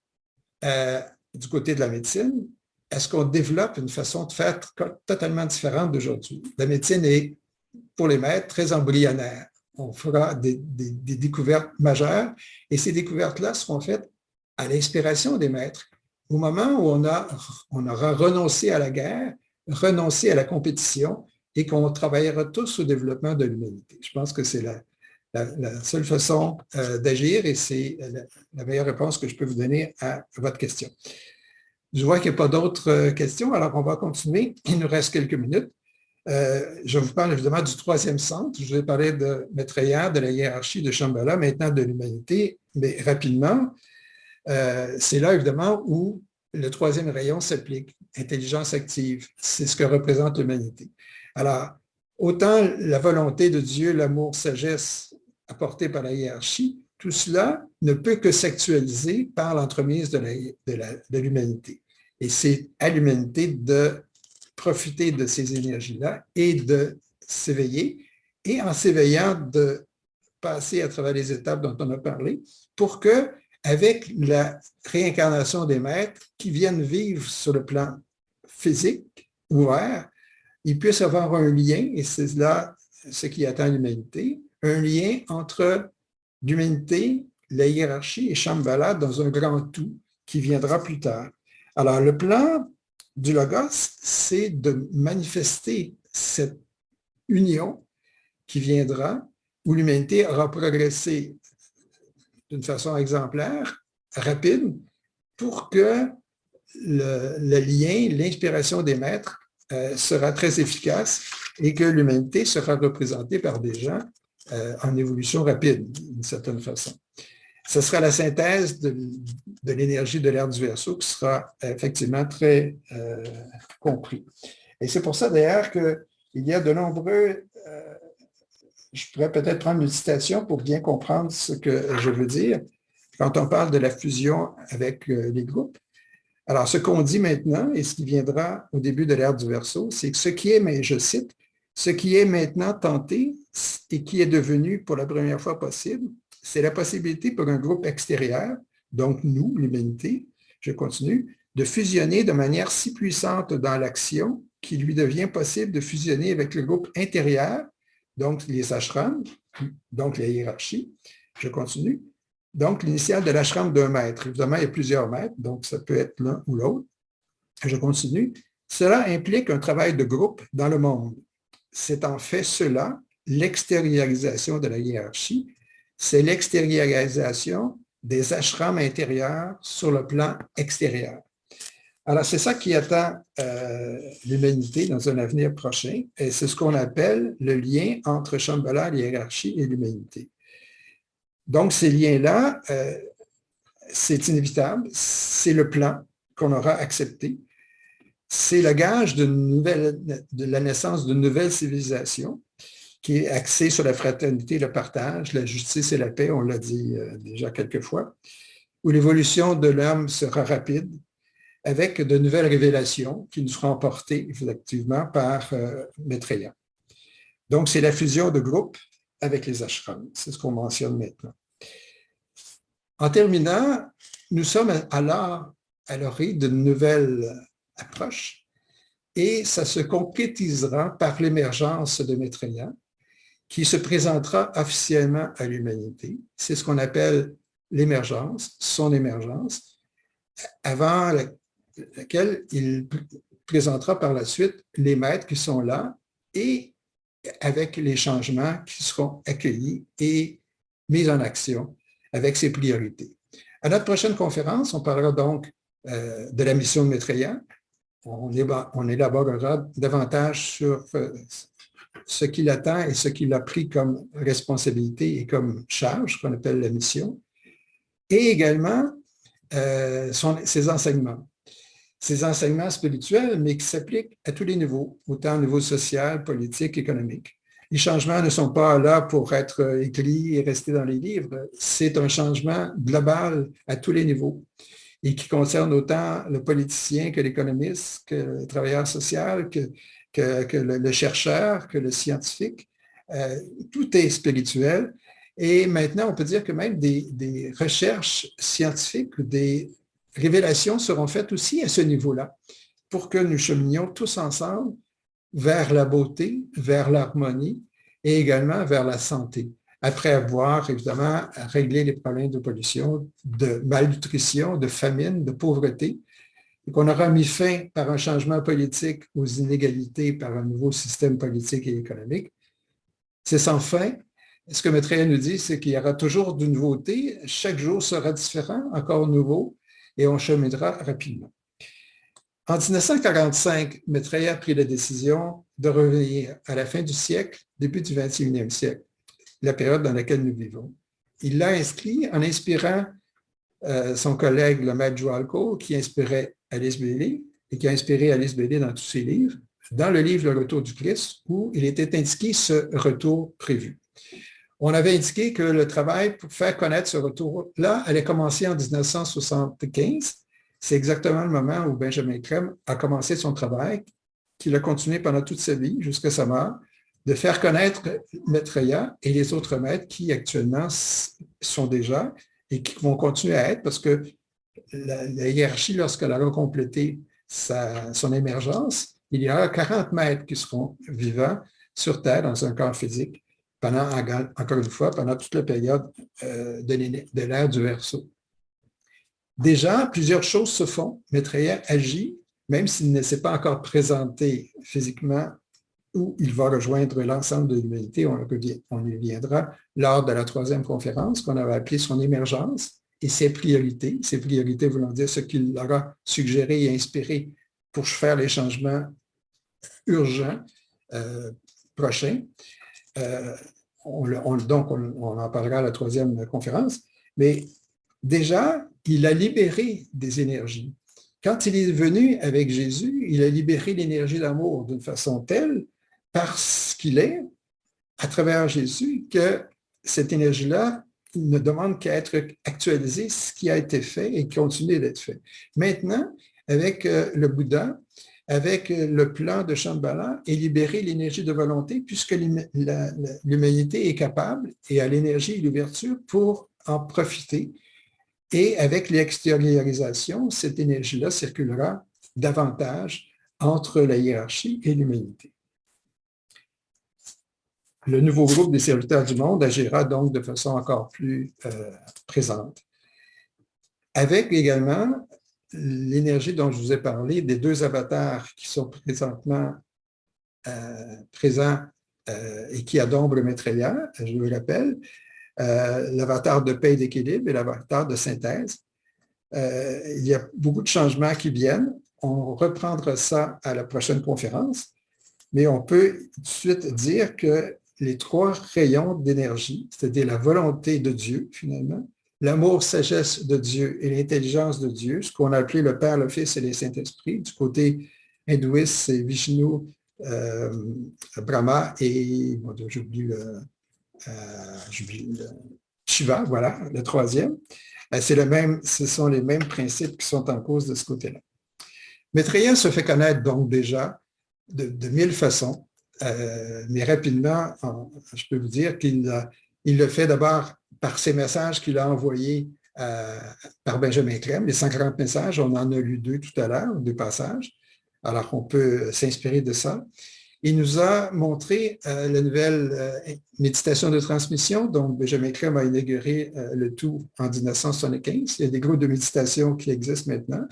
du côté de la médecine. Est-ce qu'on développe une façon de faire totalement différente d'aujourd'hui? La médecine est, pour les maîtres, très embryonnaire. On fera des découvertes majeures et ces découvertes-là seront faites à l'inspiration des maîtres. Au moment où on aura renoncé à la guerre, renoncé à la compétition et qu'on travaillera tous au développement de l'humanité. Je pense que c'est la seule façon d'agir et c'est la meilleure réponse que je peux vous donner à votre question. Je vois qu'il n'y a pas d'autres questions, alors on va continuer. Il nous reste quelques minutes. Je vous parle évidemment du 3e centre. Je vais parler de Maitreya, de la hiérarchie de Shambhala, maintenant de l'humanité, mais rapidement. C'est là, évidemment, où le 3e rayon s'applique, intelligence active. C'est ce que représente l'humanité. Alors, autant la volonté de Dieu, l'amour, sagesse apportée par la hiérarchie, tout cela ne peut que s'actualiser par l'entremise de l'humanité. Et c'est à l'humanité de profiter de ces énergies-là et de s'éveiller, et en s'éveillant, de passer à travers les étapes dont on a parlé, pour que avec la réincarnation des maîtres qui viennent vivre sur le plan physique, ouvert, ils puissent avoir un lien, et c'est là ce qui attend l'humanité, un lien entre l'humanité, la hiérarchie et Shambhala dans un grand tout qui viendra plus tard. Alors, le plan du Logos, c'est de manifester cette union qui viendra, où l'humanité aura progressé d'une façon exemplaire, rapide, pour que le lien, l'inspiration des maîtres sera très efficace et que l'humanité sera représentée par des gens en évolution rapide, d'une certaine façon. Ce sera la synthèse de l'énergie de l'ère du Verseau qui sera effectivement très compris. Et c'est pour ça d'ailleurs qu'il y a de nombreux... je pourrais peut-être prendre une citation pour bien comprendre ce que je veux dire quand on parle de la fusion avec les groupes. Alors, ce qu'on dit maintenant et ce qui viendra au début de l'ère du Verseau, c'est que ce qui est, mais je cite, ce qui est maintenant tenté et qui est devenu pour la première fois possible, c'est la possibilité pour un groupe extérieur, donc nous, l'humanité, je continue, de fusionner de manière si puissante dans l'action qu'il lui devient possible de fusionner avec le groupe intérieur, donc les ashrams, donc la hiérarchie. Je continue. Donc, l'initiale de l'ashram d'un maître. Évidemment, il y a plusieurs maîtres, donc ça peut être l'un ou l'autre. Je continue. Cela implique un travail de groupe dans le monde. C'est en fait cela, l'extériorisation de la hiérarchie. C'est l'extériorisation des ashrams intérieurs sur le plan extérieur. Alors, c'est ça qui attend l'humanité dans un avenir prochain, et c'est ce qu'on appelle le lien entre Shambhala, la hiérarchie et l'humanité. Donc, ces liens-là, c'est inévitable, c'est le plan qu'on aura accepté, c'est le gage de la naissance d'une nouvelle civilisation qui est axée sur la fraternité, le partage, la justice et la paix, on l'a dit déjà quelques fois, où l'évolution de l'homme sera rapide, avec de nouvelles révélations qui nous seront portées effectivement par Maitreya. Donc, c'est la fusion de groupes avec les ashrams. C'est ce qu'on mentionne maintenant. En terminant, nous sommes alors à l'orée d'une nouvelle approche et ça se concrétisera par l'émergence de Maitreya qui se présentera officiellement à l'humanité. C'est ce qu'on appelle l'émergence, son émergence, avant laquelle il présentera par la suite les maîtres qui sont là et avec les changements qui seront accueillis et mis en action avec ses priorités. À notre prochaine conférence, on parlera donc de la mission de Maitreya. On élaborera davantage sur ce qu'il attend et ce qu'il a pris comme responsabilité et comme charge, qu'on appelle la mission, et également ses enseignements. Ces enseignements spirituels, mais qui s'appliquent à tous les niveaux, autant au niveau social, politique, économique. Les changements ne sont pas là pour être écrits et rester dans les livres. C'est un changement global à tous les niveaux et qui concerne autant le politicien que l'économiste, que le travailleur social, que le chercheur, que le scientifique. Tout est spirituel. Et maintenant, on peut dire que même des recherches scientifiques ou des révélations seront faites aussi à ce niveau-là pour que nous cheminions tous ensemble vers la beauté, vers l'harmonie et également vers la santé, après avoir évidemment réglé les problèmes de pollution, de malnutrition, de famine, de pauvreté, et qu'on aura mis fin par un changement politique aux inégalités par un nouveau système politique et économique. C'est sans fin. Ce que Maitreya nous dit, c'est qu'il y aura toujours de nouveautés, chaque jour sera différent, encore nouveau, et on cheminera rapidement. En 1945, Maitreya a pris la décision de revenir à la fin du siècle, début du 21e siècle, la période dans laquelle nous vivons. Il l'a inscrit en inspirant son collègue, le maître Joalco, qui inspirait Alice Bailey et qui a inspiré Alice Bailey dans tous ses livres, dans le livre Le Retour du Christ, où il était indiqué ce retour prévu. On avait indiqué que le travail pour faire connaître ce retour-là allait commencer en 1975. C'est exactement le moment où Benjamin Crème a commencé son travail, qu'il a continué pendant toute sa vie, jusqu'à sa mort, de faire connaître Maitreya et les autres maîtres qui actuellement sont déjà et qui vont continuer à être, parce que la hiérarchie, lorsqu'elle aura complété son émergence, il y aura 40 maîtres qui seront vivants sur Terre dans un corps physique pendant, encore une fois, pendant toute la période de l'ère du Verseau. Déjà, plusieurs choses se font. Maitreya agit, même s'il ne s'est pas encore présenté physiquement, où il va rejoindre l'ensemble de l'humanité. On y reviendra lors de la troisième conférence qu'on avait appelée son émergence et ses priorités voulant dire ce qu'il aura suggéré et inspiré pour faire les changements urgents prochains. Donc, on en parlera à la troisième conférence, mais déjà, il a libéré des énergies. Quand il est venu avec Jésus, il a libéré l'énergie d'amour d'une façon telle, parce qu'il est, à travers Jésus, que cette énergie-là il ne demande qu'à être actualisé, ce qui a été fait et continue d'être fait. Maintenant, avec le Bouddha, avec le plan de Shambhala, et libérer l'énergie de volonté, puisque l'humanité est capable et a l'énergie et l'ouverture pour en profiter. Et avec l'extériorisation, cette énergie-là circulera davantage entre la hiérarchie et l'humanité. Le nouveau groupe des serviteurs du monde agira donc de façon encore plus présente. Avec également l'énergie dont je vous ai parlé, des deux avatars qui sont présentement présents et qui adombrent Maitreya, je vous le rappelle, l'avatar de paix et d'équilibre et l'avatar de synthèse. Il y a beaucoup de changements qui viennent. On reprendra ça à la prochaine conférence, mais on peut tout de suite dire que les trois rayons d'énergie, c'est-à-dire la volonté de Dieu, finalement, l'amour, sagesse de Dieu et l'intelligence de Dieu, ce qu'on a appelé le Père, le Fils et les Saints-Esprits. Du côté hindouiste, c'est Vishnu, Brahma et, j'oublie le Shiva, voilà, le troisième. Ce sont les mêmes principes qui sont en cause de ce côté-là. Maitreya se fait connaître donc déjà de mille façons, mais rapidement, je peux vous dire qu'il le fait d'abord par ses messages qu'il a envoyés par Benjamin Crème, les 140 messages, on en a lu 2 tout à l'heure, 2 passages, alors on peut s'inspirer de ça. Il nous a montré la nouvelle méditation de transmission, dont Benjamin Crème a inauguré le tout en 1975. Il y a des groupes de méditation qui existent maintenant.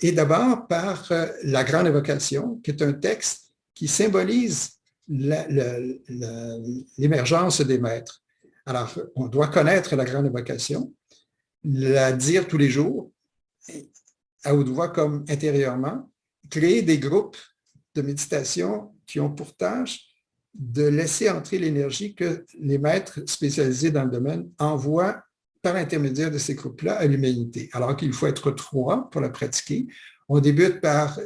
Et d'abord par la grande évocation, qui est un texte qui symbolise l'émergence des maîtres. Alors, on doit connaître la grande évocation, la dire tous les jours, à haute voix comme intérieurement, créer des groupes de méditation qui ont pour tâche de laisser entrer l'énergie que les maîtres spécialisés dans le domaine envoient par l'intermédiaire de ces groupes-là à l'humanité. Alors qu'il faut être 3 pour la pratiquer. On débute par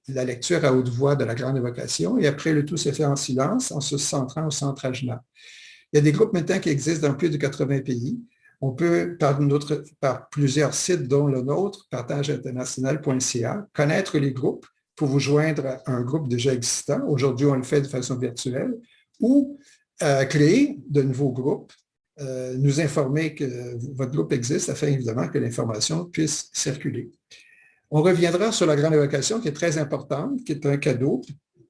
la lecture à haute voix de la grande évocation et après le tout se fait en silence en se centrant au centre ajna. Il y a des groupes maintenant qui existent dans plus de 80 pays. On peut, par plusieurs sites, dont le nôtre, partageinternational.ca, connaître les groupes pour vous joindre à un groupe déjà existant. Aujourd'hui, on le fait de façon virtuelle, ou créer de nouveaux groupes, nous informer que votre groupe existe afin évidemment que l'information puisse circuler. On reviendra sur la grande évocation qui est très importante, qui est un cadeau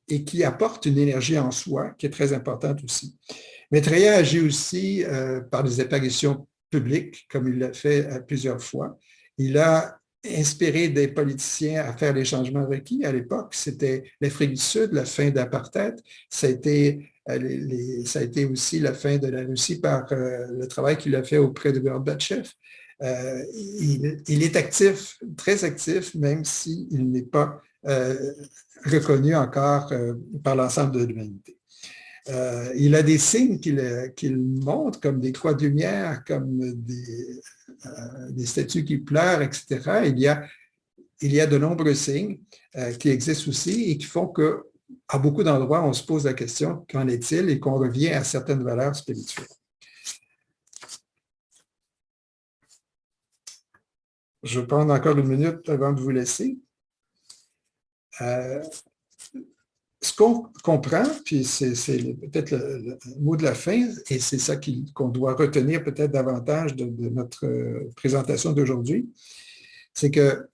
et qui apporte une énergie en soi qui est très importante aussi. Maitreya agit aussi par des apparitions publiques, comme il l'a fait plusieurs fois. Il a inspiré des politiciens à faire les changements requis. À l'époque, c'était l'Afrique du Sud, la fin d'apartheid. Ça a été aussi la fin de la Russie par le travail qu'il a fait auprès de Gorbatchev. Il est actif, très actif, même s'il n'est pas reconnu encore par l'ensemble de l'humanité. Il a des signes qu'il montre, comme des croix de lumière, comme des statues qui pleurent, etc. Il y a de nombreux signes qui existent aussi et qui font qu'à beaucoup d'endroits, on se pose la question, qu'en est-il, et qu'on revient à certaines valeurs spirituelles. Je vais prendre encore 1 minute avant de vous laisser. Ce qu'on comprend, puis c'est peut-être le mot de la fin, et c'est ça qu'on doit retenir peut-être davantage de notre présentation d'aujourd'hui, c'est que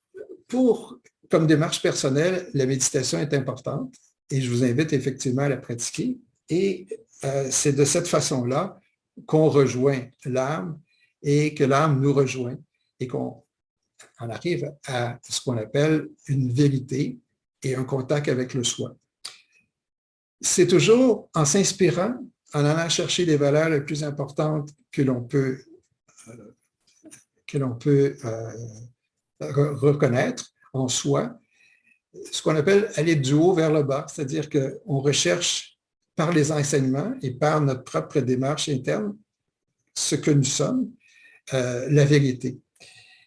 comme démarche personnelle, la méditation est importante et je vous invite effectivement à la pratiquer. Et c'est de cette façon-là qu'on rejoint l'âme et que l'âme nous rejoint et qu'on arrive à ce qu'on appelle une vérité et un contact avec le soi. C'est toujours en s'inspirant, en allant chercher les valeurs les plus importantes que l'on peut reconnaître en soi, ce qu'on appelle aller du haut vers le bas, c'est-à-dire qu'on recherche par les enseignements et par notre propre démarche interne ce que nous sommes, la vérité.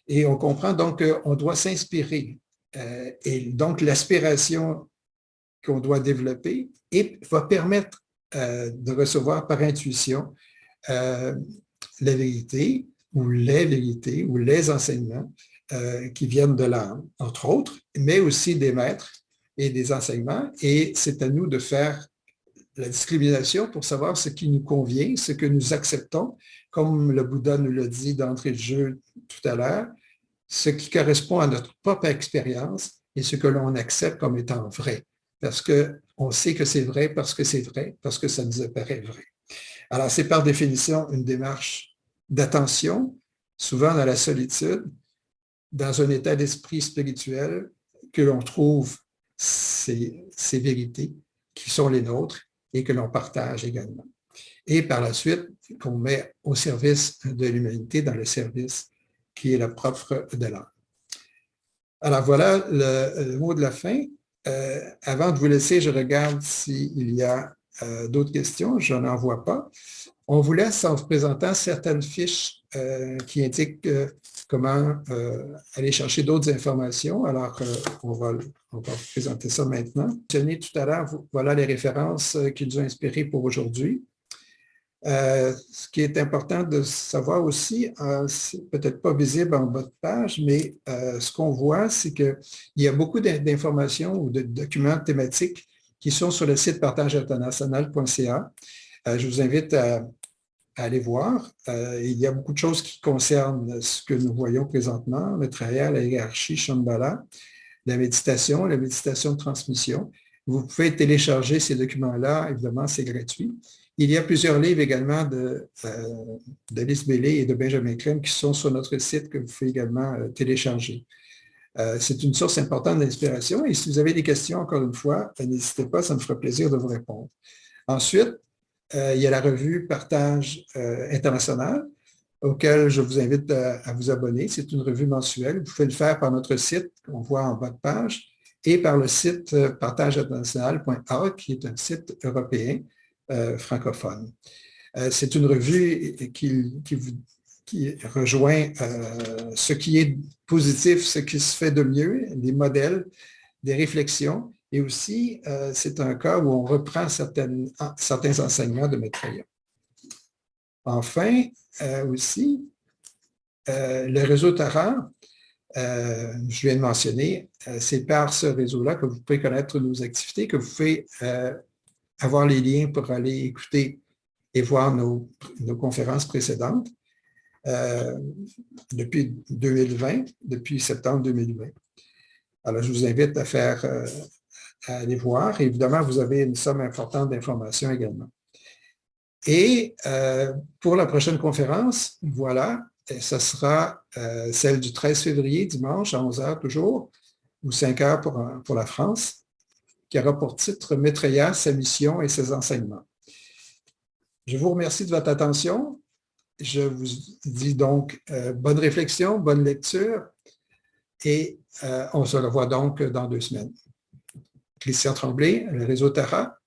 Et on comprend donc qu'on doit s'inspirer. Et donc l'aspiration qu'on doit développer et va permettre de recevoir par intuition la vérité ou les vérités ou les enseignements qui viennent de l'âme, entre autres, mais aussi des maîtres et des enseignements. Et c'est à nous de faire la discrimination pour savoir ce qui nous convient, ce que nous acceptons, comme le Bouddha nous l'a dit d'entrée de jeu tout à l'heure, ce qui correspond à notre propre expérience et ce que l'on accepte comme étant vrai. Parce qu'on sait que c'est vrai, parce que c'est vrai, parce que ça nous apparaît vrai. Alors, c'est par définition une démarche d'attention, souvent dans la solitude, dans un état d'esprit spirituel, que l'on trouve ces vérités qui sont les nôtres et que l'on partage également. Et par la suite, qu'on met au service de l'humanité, dans le service qui est le propre de l'âme. Alors voilà le mot de la fin. Avant de vous laisser, je regarde s'il y a d'autres questions. Je n'en vois pas. On vous laisse en vous présentant certaines fiches qui indiquent comment aller chercher d'autres informations. Alors, on va vous présenter ça maintenant. Mentionné tout à l'heure, voilà les références qui nous ont inspirés pour aujourd'hui. Ce qui est important de savoir aussi, c'est peut-être pas visible en bas de page, mais ce qu'on voit, c'est qu'il y a beaucoup d'informations ou de documents thématiques qui sont sur le site partageinternational.ca. Je vous invite à aller voir. Il y a beaucoup de choses qui concernent ce que nous voyons présentement, le travail à la hiérarchie Shambhala, la méditation de transmission. Vous pouvez télécharger ces documents-là, évidemment, c'est gratuit. Il y a plusieurs livres également d'Alice Bailey et de Benjamin Crème qui sont sur notre site que vous pouvez également télécharger. C'est une source importante d'inspiration et si vous avez des questions, encore une fois, n'hésitez pas, ça me fera plaisir de vous répondre. Ensuite, il y a la revue Partage international, auquel je vous invite à vous abonner. C'est une revue mensuelle. Vous pouvez le faire par notre site, qu'on voit en bas de page, et par le site partageinternational.org, qui est un site européen francophone. C'est une revue qui rejoint ce qui est positif, ce qui se fait de mieux, des modèles, des réflexions, et aussi, c'est un cas où on reprend certains enseignements de Maitreya. Enfin, aussi, le réseau Tara, je viens de mentionner, c'est par ce réseau-là que vous pouvez connaître nos activités, que vous pouvez avoir les liens pour aller écouter et voir nos conférences précédentes depuis 2020, depuis septembre 2020. Alors, je vous invite à aller voir. Et évidemment, vous avez une somme importante d'informations également. Et pour la prochaine conférence, voilà, ce sera celle du 13 février, dimanche, à 11 h toujours, ou 5 h pour la France, qui aura pour titre « Maitreya, sa mission et ses enseignements ». Je vous remercie de votre attention. Je vous dis donc bonne réflexion, bonne lecture, et on se revoit donc dans 2 semaines. Christian Tremblay, le réseau Tara,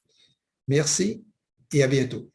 merci et à bientôt.